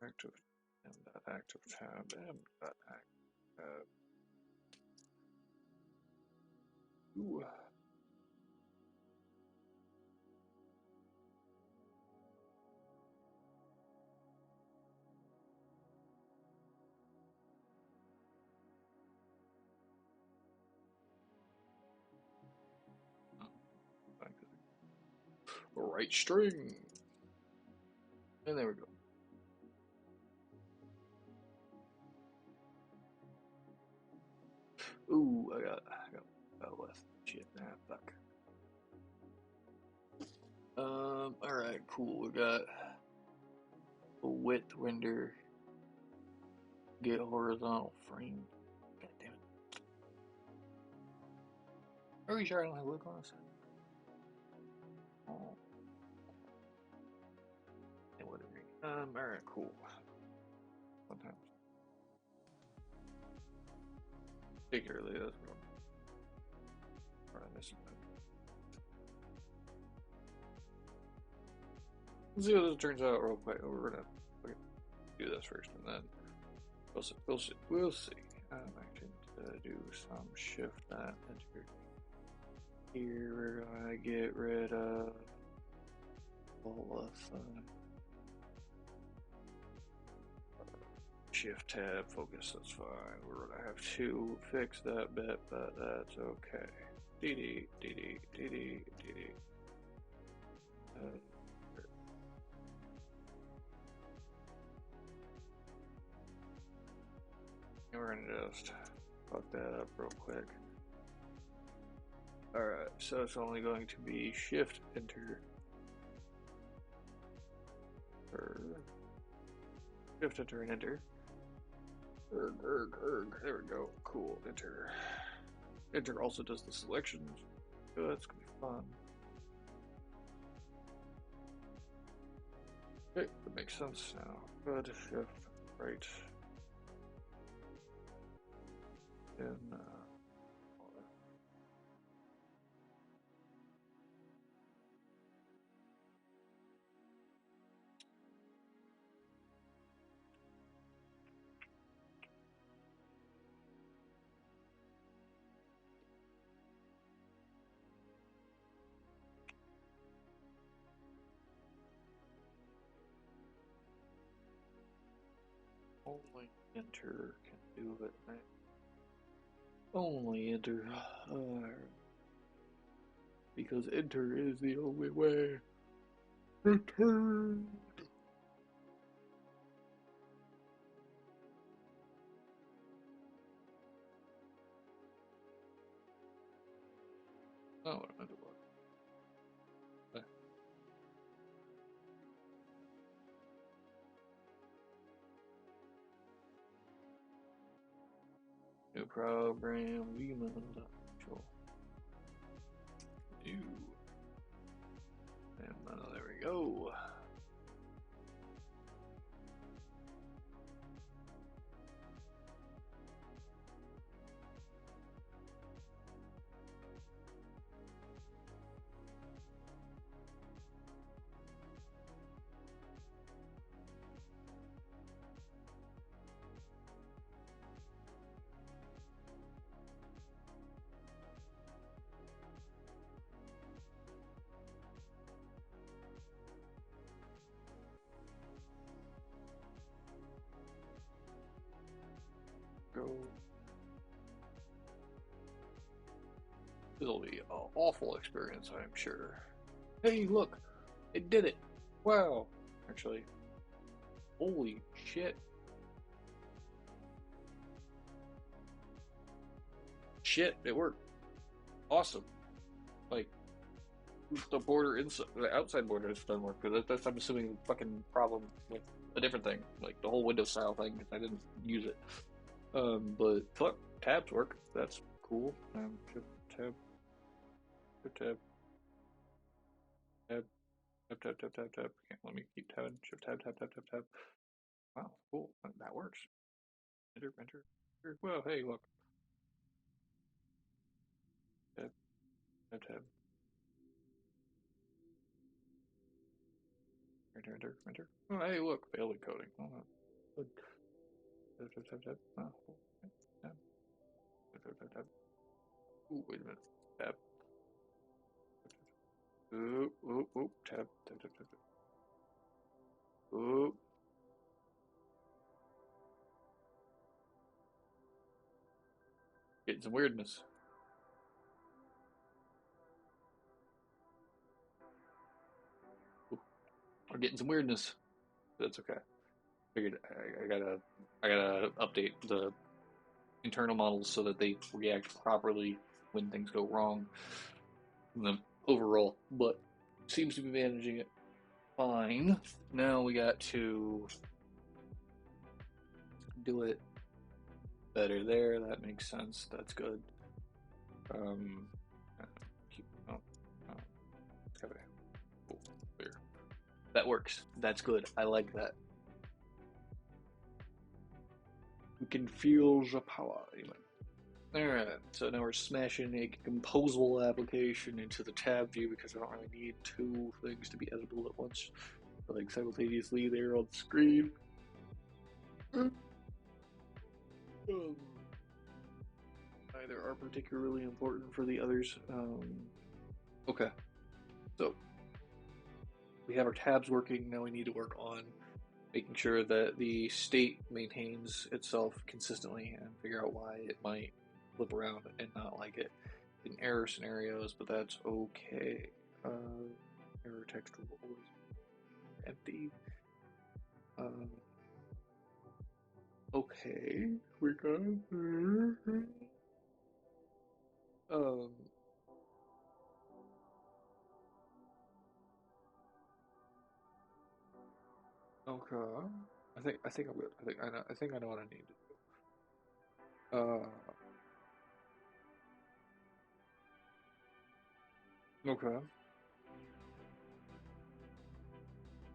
active m dot active tab, m dot active tab. Ooh. Right string. And there we go. Ooh, I got less shit. Nah, fuck. Alright, cool. We got a width render. Get horizontal frame. God damn it. Are you sure I don't have look on this? Oh. And what alright, cool. Sometimes. Particularly, that's what I'm missing. Let's see how this turns out real quick. We're gonna do this first, and then we'll see. We'll see. I can do some shift that into here. We're gonna get rid of all of shift tab focus. That's fine. We're gonna have to fix that bit, but that's okay. DD. We're gonna just fuck that up real quick. Alright, so it's only going to be shift enter. Shift enter and enter. There we go. Cool. Enter. Enter also does the selections. Oh, that's gonna be fun. Okay, that makes sense now. Good. Shift right. And only enter can do it. Only enter. Because enter is the only way. Return. Oh, what am I doing? New program, vModel.control. New. And there we go. Go. This'll be an awful experience, I'm sure. Hey, look! It did it! Wow! Actually, holy shit. Shit, it worked. Awesome. Like, the border inside, the outside border doesn't work, but that's, I'm assuming, a fucking problem with a different thing. Like, the whole Windows style thing, I didn't use it. But, fuck. tabs work. That's cool. Shift tab, shift tab, tab, tab, tab, tab, tab, tab. Can't let me keep tabbing. Shift tab, tab, tab, tab, tab. Wow, cool. That works. Enter, enter, enter. Well, hey, look. Tab, tab, tab. Enter, enter, enter. Oh, hey, look. Failed encoding. Oh, good. Tab, tab, tab, tab. Oh, cool. Tab, tab, tab, tab, tab. Ooh, wait a minute. Tab. Oop, oop, oop. Tab, tab, tab, tab, tab. Oop. Getting some weirdness. Ooh, we're getting some weirdness. That's okay. Figured I gotta update the internal models so that they react properly when things go wrong. The overall, but seems to be managing it fine. Now we got to do it better there. That makes sense. That's good. Um, keep oh, okay. Cool. Clear. That works. That's good. I like that. We can feel the power. Alright, so now we're smashing a composable application into the tab view because I don't really need two things to be editable at once, like simultaneously there on the screen. Neither are particularly important for the others. Okay, so we have our tabs working. Now we need to work on making sure that the state maintains itself consistently and figure out why it might flip around and not like it in error scenarios, but that's okay. Error text will always be empty. Okay, we got okay. I think I'm good. I think I know what I need to do. Okay. I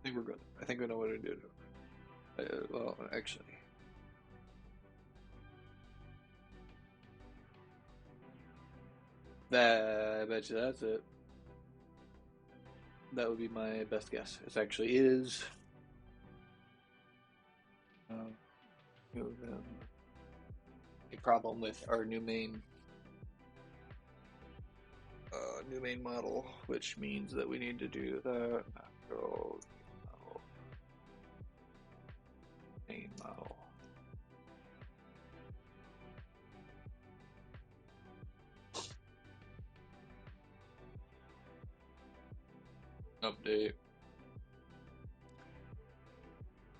think we're good. I think I know what I do. Well, actually, I bet you that's it. That would be my best guess. It actually is. Um, a problem with our new main model, which means that we need to do that. Go main model. Update.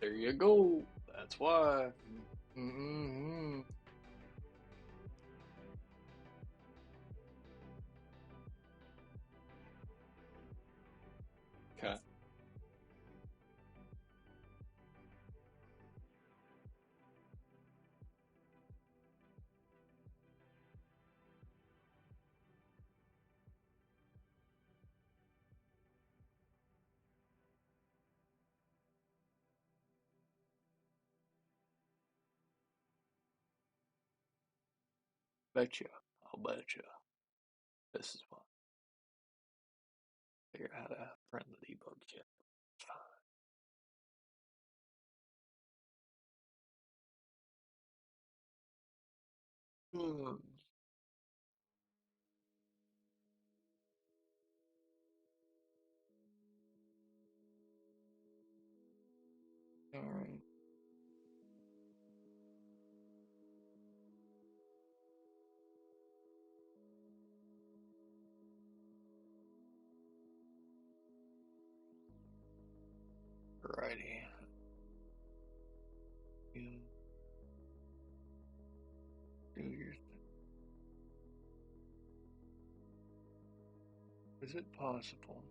There you go. That's why. Mm-hmm. Okay. Betcha. I'll betcha. This is fun. Figure out how to run the debug kit. Hmm. All right. Righty. You do your thing. Is it possible?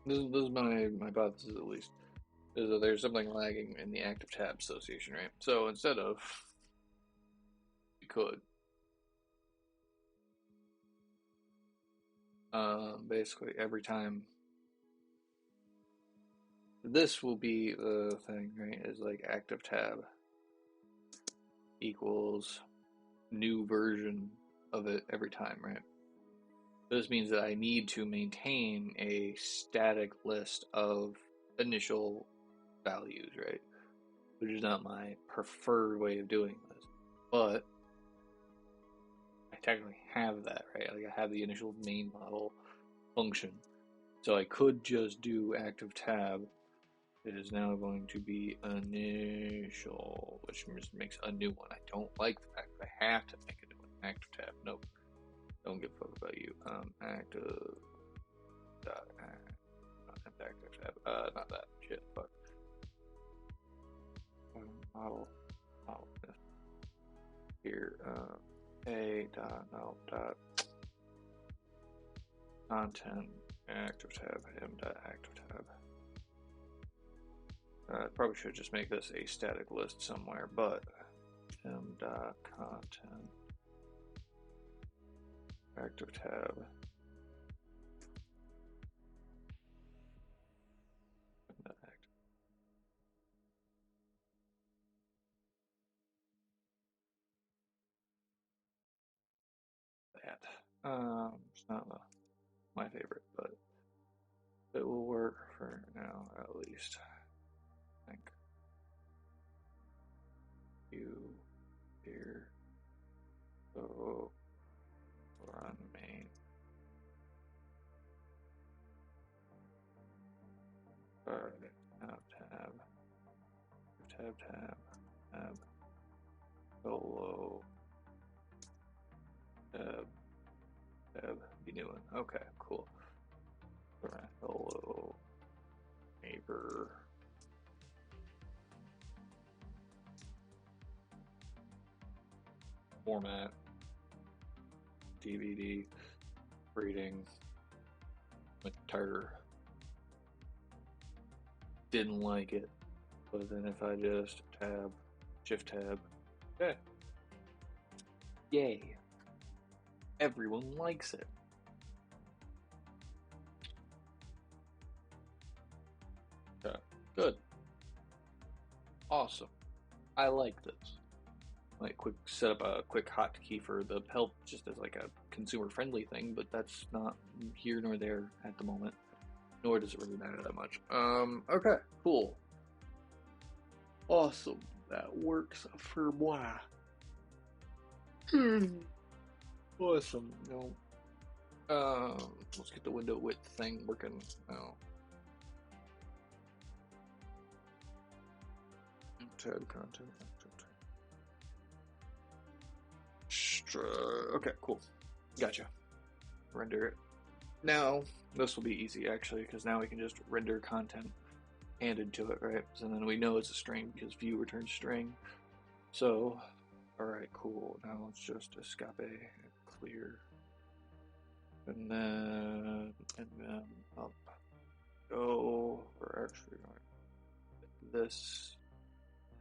This is my hypothesis at least, is that there's something lagging in the active tab association, right? So instead of, we could basically every time this will be the thing, right? Is like active tab equals new version of it every time, right? This means that I need to maintain a static list of initial values, right? Which is not my preferred way of doing this. But I technically have that, right? Like I have the initial main model function. So I could just do active tab. It is now going to be initial, which makes a new one. I don't like the fact that I have to make a new one. Active tab. Nope. Don't give a fuck about you. Active dot active tab. Not that shit. Fuck. Model. Here. A dot no dot content active tab. M dot active tab. Probably should just make this a static list somewhere, but m dot content active tab. That it's not my favorite, but it will work for now at least. I think you here go run main. Tab, solo, tab, be new one. Okay, cool. Solo, neighbor. Format, DVD, reading, mature. Didn't like it, but then if I just tab, shift tab, okay. Yay. Everyone likes it. Okay, good. Awesome. I like this. Like, quick set up a quick hotkey for the help just as like a consumer friendly thing, but that's not here nor there at the moment. Nor does it really matter that much. Okay, cool. Awesome. That works for moi. Awesome. No. Let's get the window width thing working now. Tab content. Okay, cool. Gotcha. Render it. Now, this will be easy actually, because now we can just render content handed to it, right? So then we know it's a string because view returns string. So, alright, cool. Now let's just escape clear. And then up. Go. We're actually going this.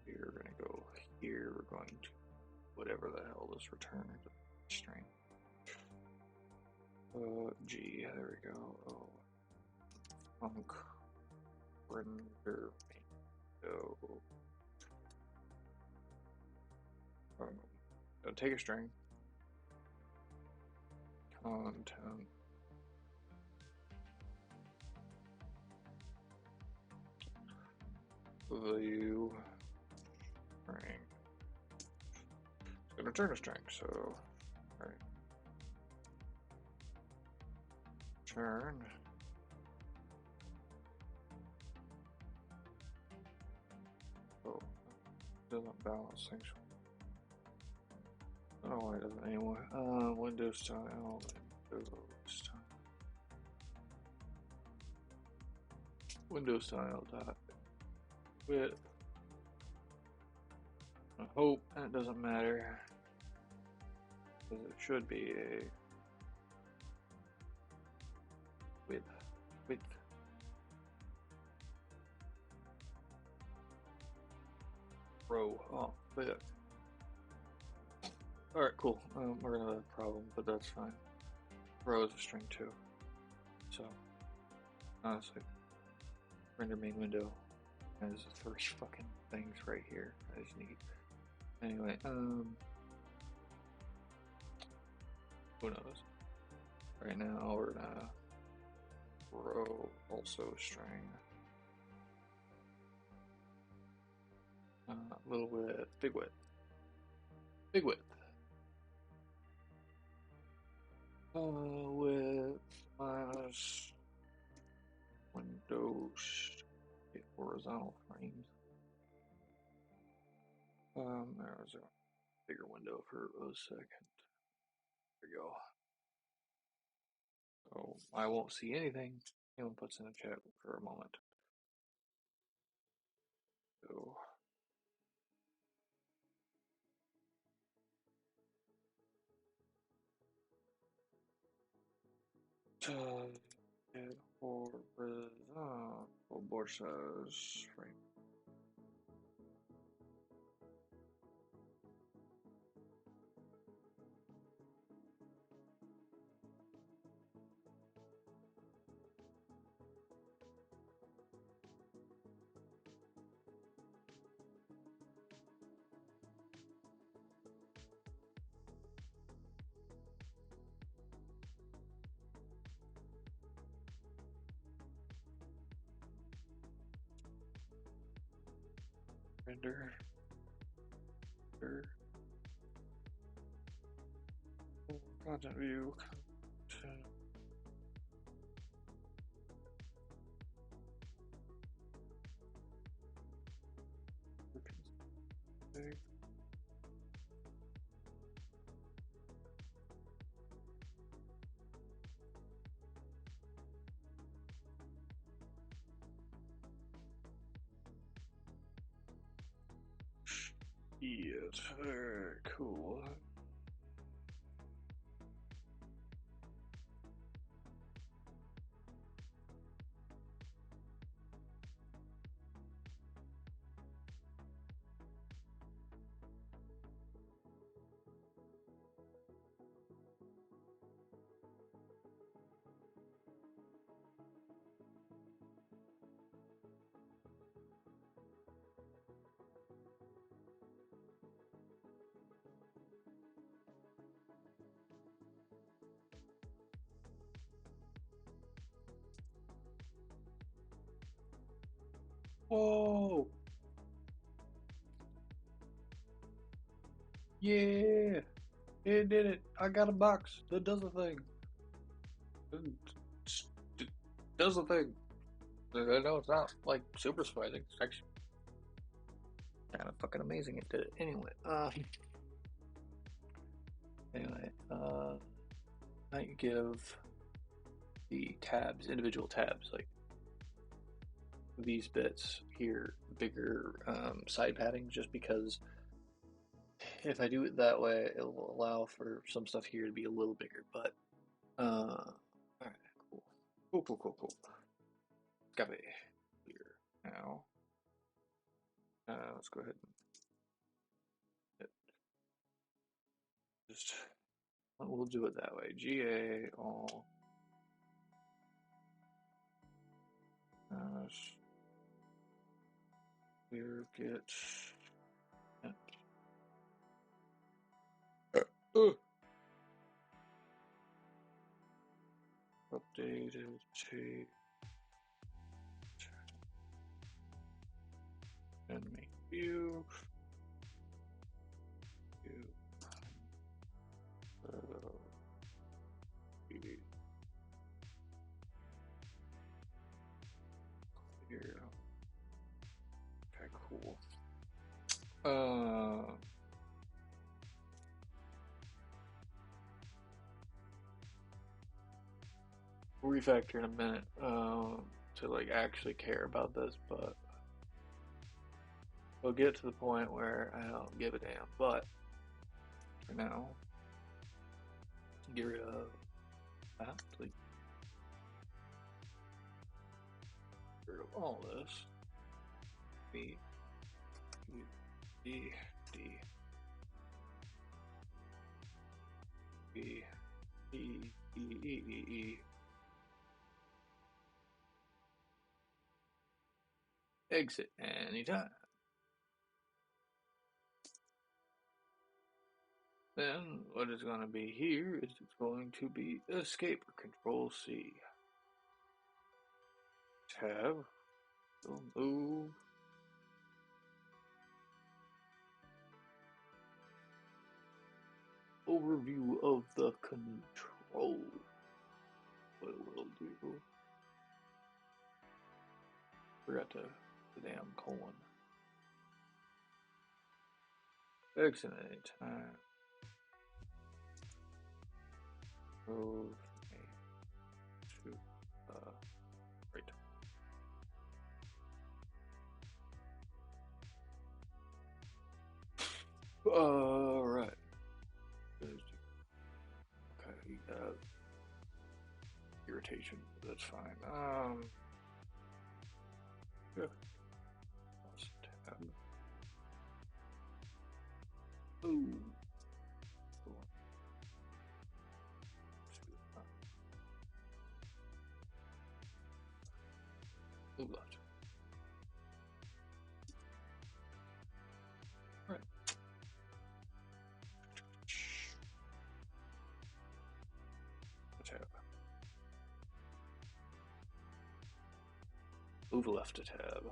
We're going to go here. We're going to whatever the hell this return string. G, there we go. Oh, func render go. Take a string. Content. Value string. It's going to return a string, so all right. Turn. Oh, doesn't balance things. I don't know why it doesn't anymore. Windows style. Windows style dot width. I hope that doesn't matter, because it should be a width. row. Oh, but yeah. All right, cool. We're gonna have a problem, but that's fine. Row is a string too. So honestly, render main window has three fucking things right here. I just need. Anyway, who knows? Right now we're gonna row also string. Little width, big width, big width. Width minus windows, horizontal frames. There's a bigger window for a second. There we go. So I won't see anything anyone puts in the chat for a moment. So horizontal board size frame. Render. Content view. Content. Config. Yes. Alright, cool. Whoa! Yeah! It did it! I got a box that does a thing. It does a thing. I know it's not like super surprising. It's actually kind of fucking amazing it did it. Anyway, might give the tabs, individual tabs, like these bits here, bigger side padding, just because if I do it that way, it will allow for some stuff here to be a little bigger. But alright, cool. Copy here now. Let's go ahead and hit. Just we'll do it that way. GA all. Clear get. Updated shape and make view. Here. Okay, cool. We'll refactor in a minute to like actually care about this, but we'll get to the point where I don't give a damn. But for now, get rid of that, please. Get rid of all this. D, D, B, E, E, E, E, E. Exit anytime. Then what is going to be here is it's going to be escape or control C. Tab. We'll move. Overview of the control. What we'll do. Forgot the damn colon. Exit anytime. Move to right. Alright. Okay, irritation. That's fine. Yeah. Tab. Ooh. Move left. Right. Tab. Move left to tab.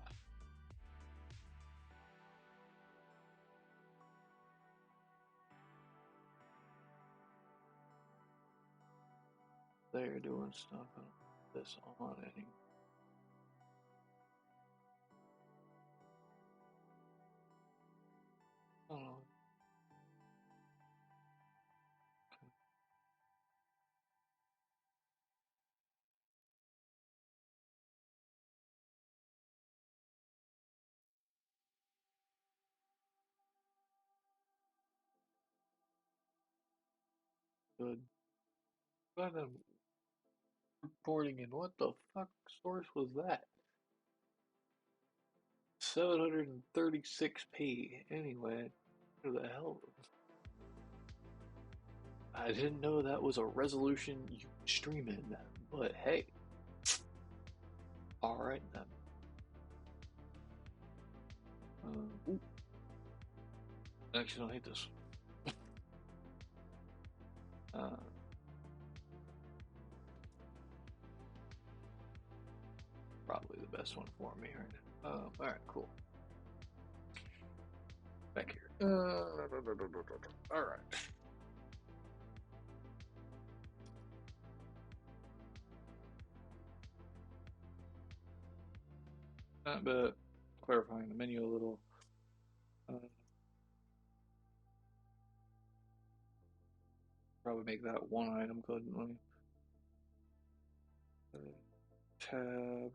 They're doing stuff. I don't put this on anymore. Oh. Good. But I'm reporting in what the fuck source was that? 736p. Anyway, who the hell? I didn't know that was a resolution you could stream in, but hey, alright then. Ooh. Actually, don't hate this. uh, Probably the best one for me right now. Alright, cool. Back here. Alright. But clarifying the menu a little. Probably make that one item, couldn't we? Tab.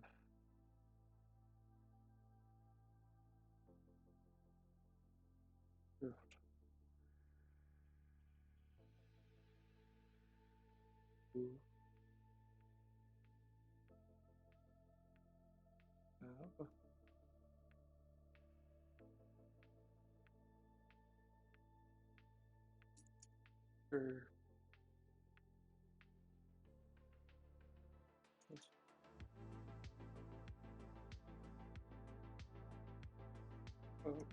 Sure. Oh,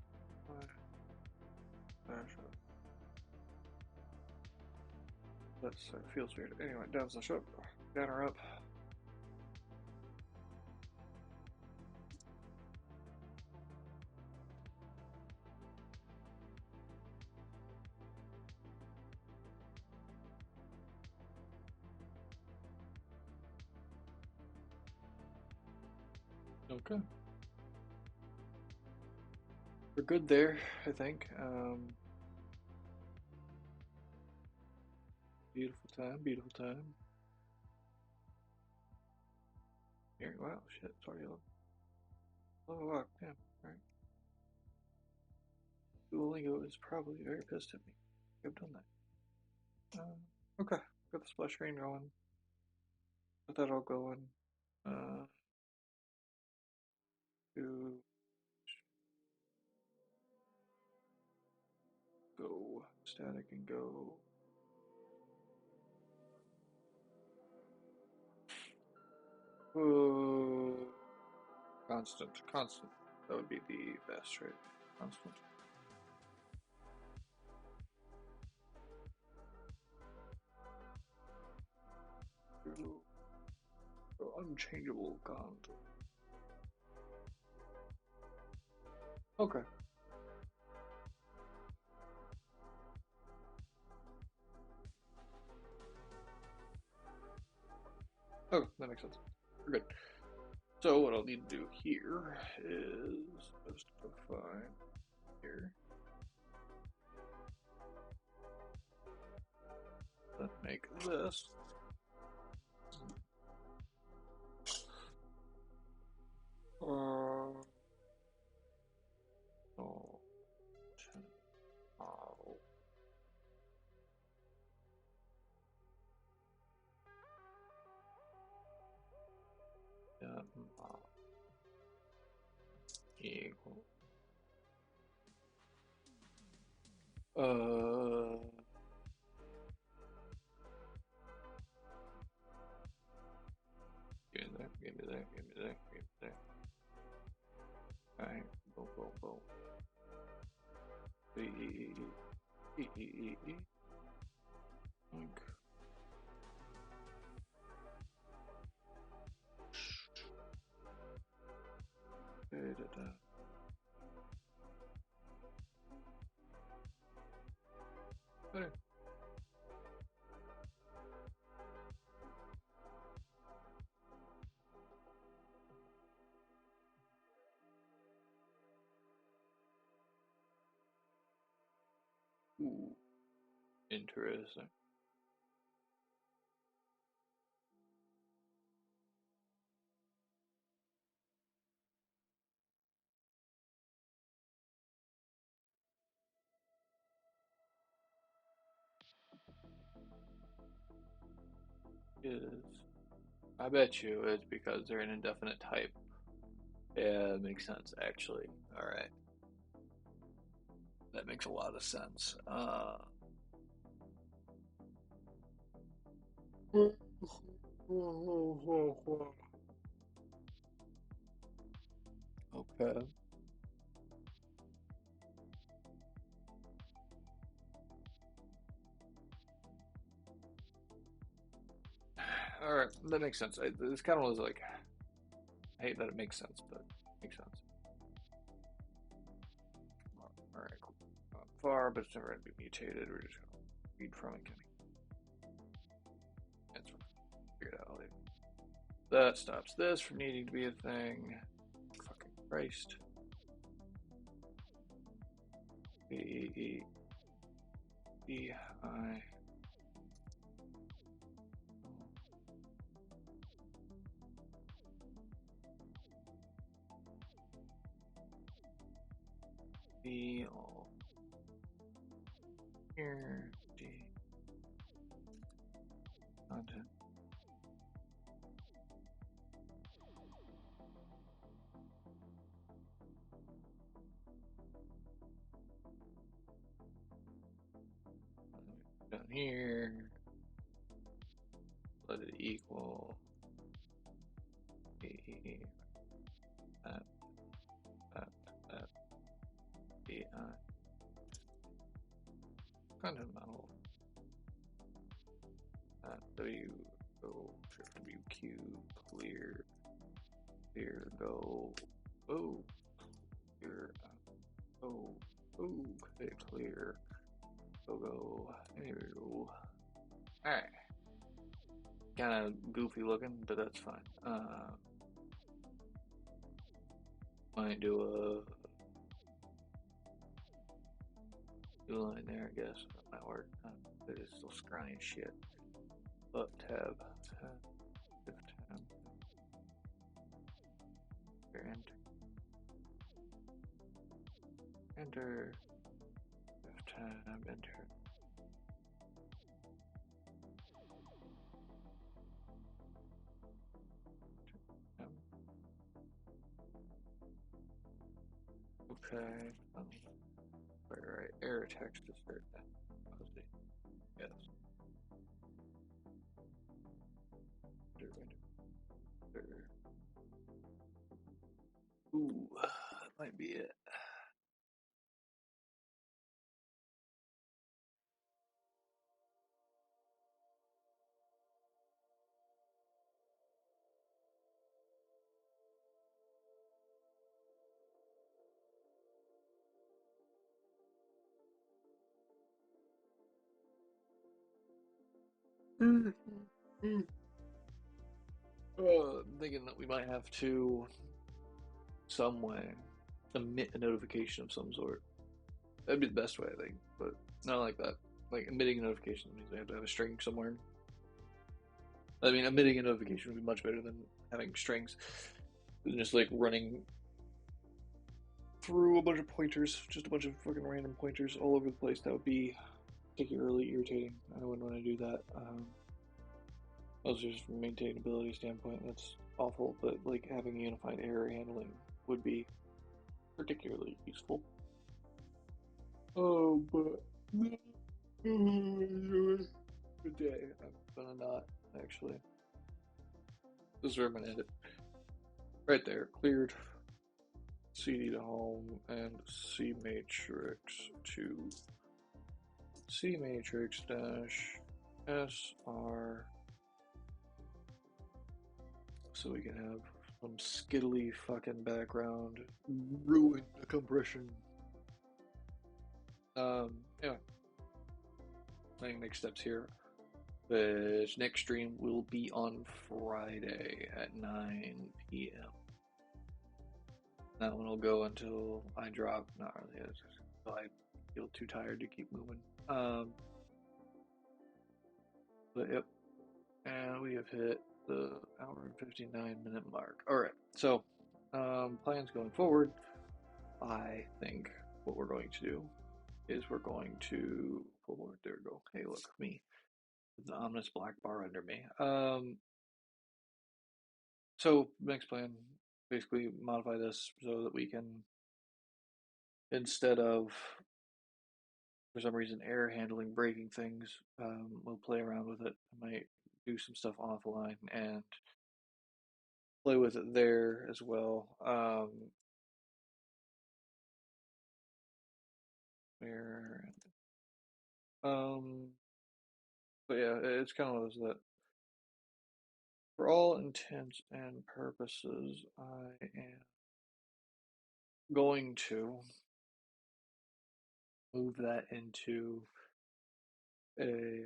that's feels weird. Anyway, down slash up, down or up. Okay. We're good there, I think. Beautiful time, beautiful time. Here, wow, shit, sorry. Oh, wow, damn, alright. Duolingo is probably very pissed at me. I've done that. Okay, got the splash screen going. Got that all going. Do static and go. Constant. That would be the best, right? Constant. Unchangeable constant. Okay. Oh, that makes sense. We're good. So what I'll need to do here is just define here. Then make this. Oh, model. Yeah, equal. Give me that, give me that, give me that, give me that. Alright, boom, boom, boom. Like. Better. Ooh, interesting. I bet you it's because they're an indefinite type. Yeah, that makes sense, actually. Alright. That makes a lot of sense. Okay. Alright, that makes sense. This kind of was like, I hate that it makes sense, but it makes sense. Alright, cool. Not far, but it's never going to be mutated. We're just going to read from it, can we? That's fine. Figure it out later. That stops this from needing to be a thing. Fucking Christ. I. B all here D content. Down here, let it equal that that B I content model W go shift W Q clear go clear okay clear go there we go. Alright, kind of goofy looking, but that's fine. Might do a line there, I guess. That might work. But it's still scrawny as shit. But tab, shift tab, enter, shift tab, enter. Okay. Right. Error text is there. Ooh, that might be it. I'm thinking that we might have to, some way, emit a notification of some sort. That'd be the best way, I think, but not like that. Like emitting a notification means they have to have a string somewhere. I mean, emitting a notification would be much better than having strings. Just like running through a bunch of pointers, just a bunch of fucking random pointers all over the place. That would be particularly irritating. I wouldn't want to do that. Also, just from a maintainability standpoint, that's awful. But like having unified error handling would be particularly useful. Oh, but good day. I'm gonna not actually. This is where I'm gonna end it. Right there, cleared. CD to home and C matrix to C matrix dash SR, so we can have some skiddly fucking background ruin the compression. Anyway, planning next steps here. The next stream will be on Friday at 9 p.m. That one will go until I drop. Not really, until I feel too tired to keep moving. But yep, and we have hit the hour and 59-minute mark. All right, so plans going forward. I think what we're going to do is we're going to pull forward. There we go. Hey, look, me, the ominous black bar under me. So next plan, basically modify this so that we can, instead of for some reason error handling breaking things, we'll play around with it. I might do some stuff offline and play with it there as well. Where, um, but yeah, it's kind of those that, for all intents and purposes, I am going to move that into a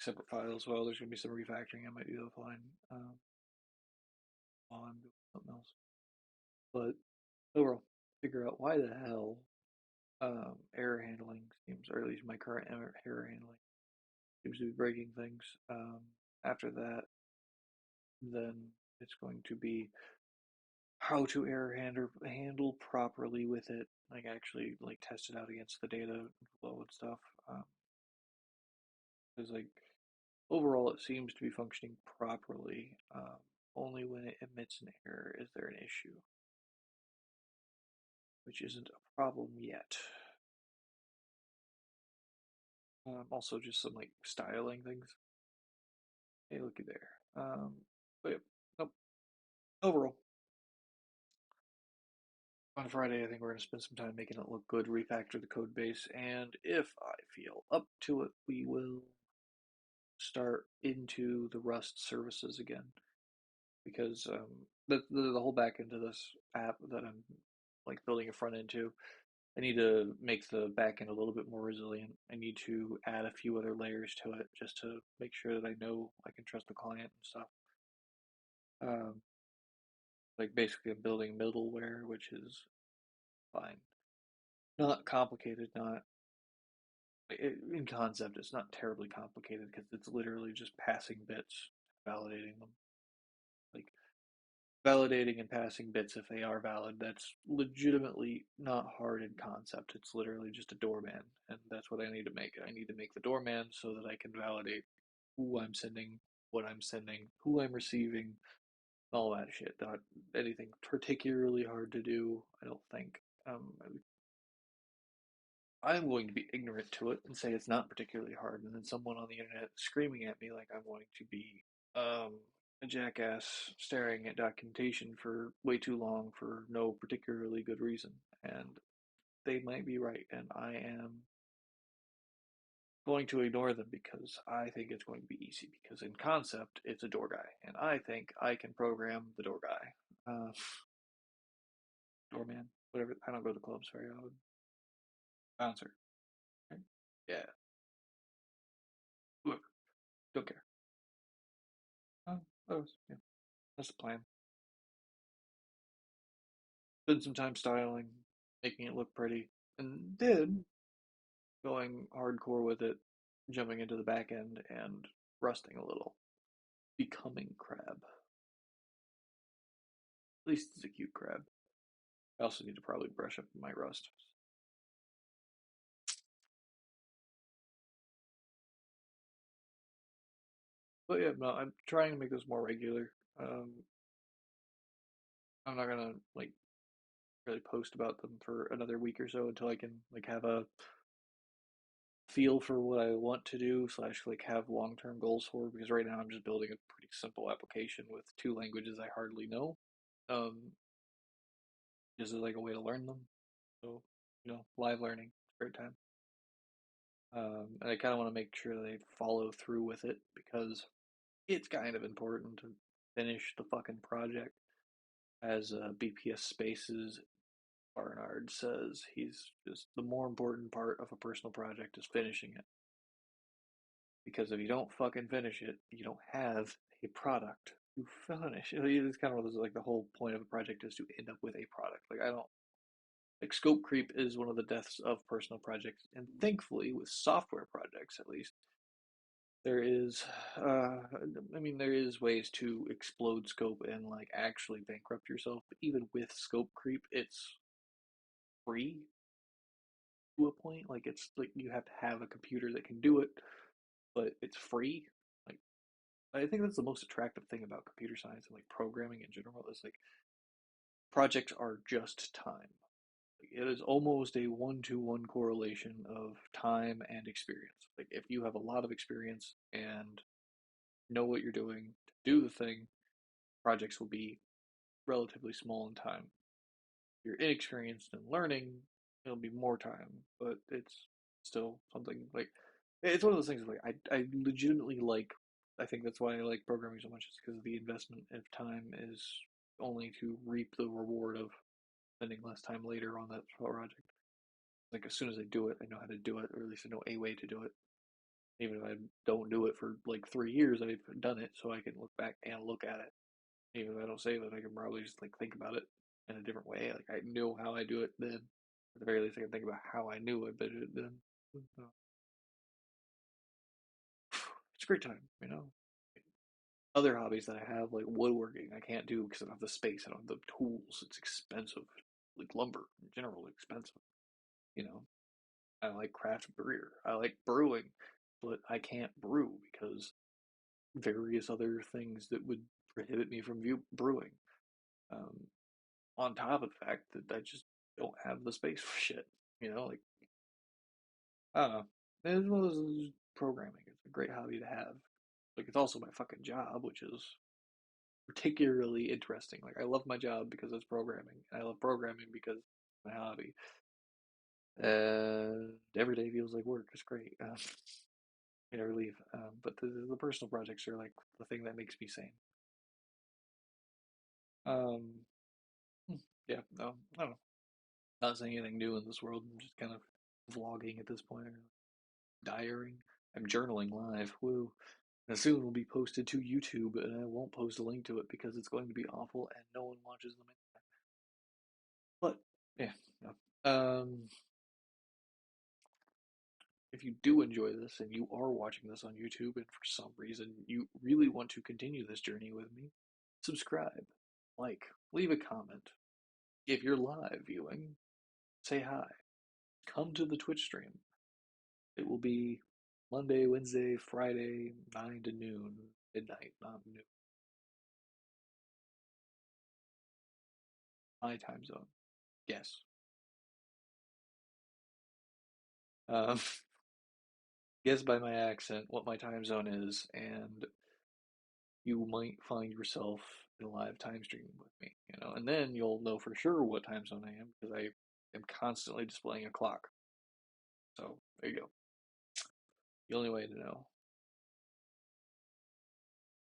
separate file as well. There's going to be some refactoring I might do offline on something else. But overall, figure out why the hell error handling seems, or at least my current error handling seems to be breaking things. After that, then it's going to be how to handle properly with it, like actually like test it out against the data flow and stuff. Because like overall, it seems to be functioning properly. Only when it emits an error is there an issue, which isn't a problem yet. Also, just some like styling things. Hey, looky there. But yeah, nope. Overall, on Friday, I think we're going to spend some time making it look good, refactor the code base, and if I feel up to it, we will start into the Rust services again. Because the whole back end of this app that I'm like building a front end to, I need to make the back end a little bit more resilient. I need to add a few other layers to it just to make sure that I know I can trust the client and stuff. Um, like basically, I'm building middleware, which is fine. Not complicated, not in concept. It's not terribly complicated because it's literally just passing bits, validating them. Like validating and passing bits if they are valid. That's legitimately not hard in concept. It's literally just a doorman, and that's what I need to make. I need to make the doorman so that I can validate who I'm sending, what I'm sending, who I'm receiving, all that shit. Not anything particularly hard to do, I don't think. I'm going to be ignorant to it and say it's not particularly hard, and then someone on the internet screaming at me like I'm going to be a jackass staring at documentation for way too long for no particularly good reason. And they might be right, and I am going to ignore them because I think it's going to be easy. Because in concept, it's a door guy, and I think I can program the door guy, doorman, whatever. I don't go to clubs very often. Bouncer, right? Yeah, whoever. Don't care. Yeah, that's the plan. Spend some time styling, making it look pretty, and then going hardcore with it, jumping into the back end and rusting a little, becoming crab. At least it's a cute crab. I also need to probably brush up my rust. But yeah, no, I'm trying to make this more regular. Um, I'm not gonna like really post about them for another week or so until I can like have a feel for what I want to do slash like have long term goals for. Because right now I'm just building a pretty simple application with two languages I hardly know. Um, just as like a way to learn them. So live learning, great time. And I kind of want to make sure that they follow through with it because it's kind of important to finish the fucking project. As BPS Spaces Barnard says, he's just the more important part of a personal project is finishing it. Because if you don't fucking finish it, you don't have a product to finish. It's kind of like the whole point of a project is to end up with a product. Like I don't like scope creep is one of the deaths of personal projects, and thankfully with software projects at least there is there is ways to explode scope and like actually bankrupt yourself, but even with scope creep it's free to a point. Like it's like you have to have a computer that can do it, but it's free. Like I think that's the most attractive thing about computer science and like programming in general is like projects are just time. Like, it is almost a 1-to-1 correlation of time and experience. Like if you have a lot of experience and know what you're doing to do the thing, projects will be relatively small in time. If you're inexperienced in learning, it'll be more time, but it's still something like it's one of those things like I legitimately like. I think that's why I like programming so much is because the investment of time is only to reap the reward of spending less time later on that project. Like as soon as I do it, I know how to do it, or at least I know a way to do it. Even if I don't do it for like 3 years, I've done it, so I can look back and look at it. Even if I don't save it, I can probably just like think about it in a different way. Like I know how I do it then. At the very least, I can think about how I knew I did it then. So, it's a great time. Other hobbies that I have, like woodworking, I can't do because I don't have the space. I don't have the tools. It's expensive. Like lumber in general, is expensive. You know, I like craft beer. I like brewing, but I can't brew because various other things that would prohibit me from brewing. Um, on top of the fact that I just don't have the space for shit. Like I don't know. It's one of those programming. It's a great hobby to have. Like it's also my fucking job, which is particularly interesting. Like I love my job because it's programming. I love programming because it's my hobby. Every day feels like work. It's great. I never leave. But the personal projects are like the thing that makes me sane. Um, yeah, no, I don't know. Not saying anything new in this world. I'm just kind of vlogging at this point, or diarying. I'm journaling live. Woo. And soon will be posted to YouTube, and I won't post a link to it because it's going to be awful and no one watches them. But yeah, no. If you do enjoy this and you are watching this on YouTube, and for some reason you really want to continue this journey with me, subscribe, like, leave a comment. If you're live viewing, say hi. Come to the Twitch stream. It will be Monday, Wednesday, Friday, 9 to noon, midnight, not noon. My time zone. Yes. Um, guess by my accent what my time zone is, and you might find yourself in a live time stream with me, and then you'll know for sure what time zone I am because I am constantly displaying a clock. So there you go. The only way to know.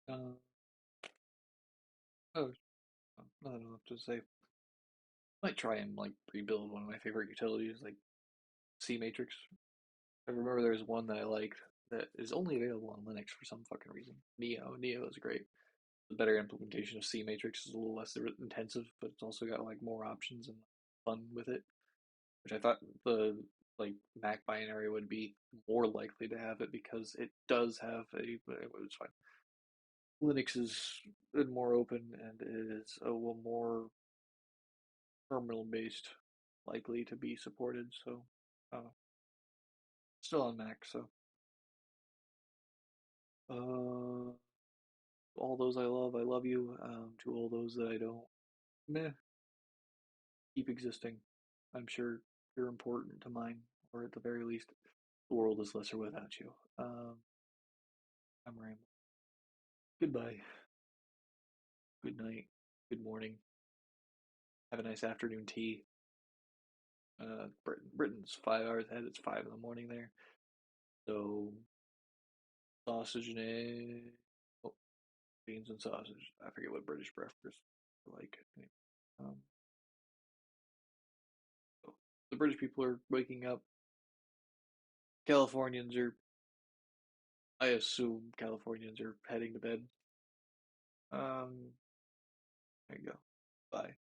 Uh, oh, I don't know what to say. Might try and like pre-build one of my favorite utilities, like CMatrix. I remember there's one that I liked that is only available on Linux for some fucking reason. Neo. Neo is great. The better implementation of CMatrix is a little less intensive, but it's also got like more options and fun with it, which I thought the like Mac binary would be more likely to have it because it does have a. But it was fine. Linux is more open and it is a little more terminal based, likely to be supported. So, still on Mac. So, uh, all those I love you. To all those that I don't, meh, keep existing. I'm sure you're important to mine, or at the very least, the world is lesser without you. I'm rambling. Goodbye. Good night. Good morning. Have a nice afternoon tea. Britain's 5 hours ahead. It's 5 in the morning there. So sausage and egg. Oh, beans and sausage. I forget what British breakfast are like. Um, so the British people are waking up. Californians are, I assume, Californians are heading to bed. There you go. Bye.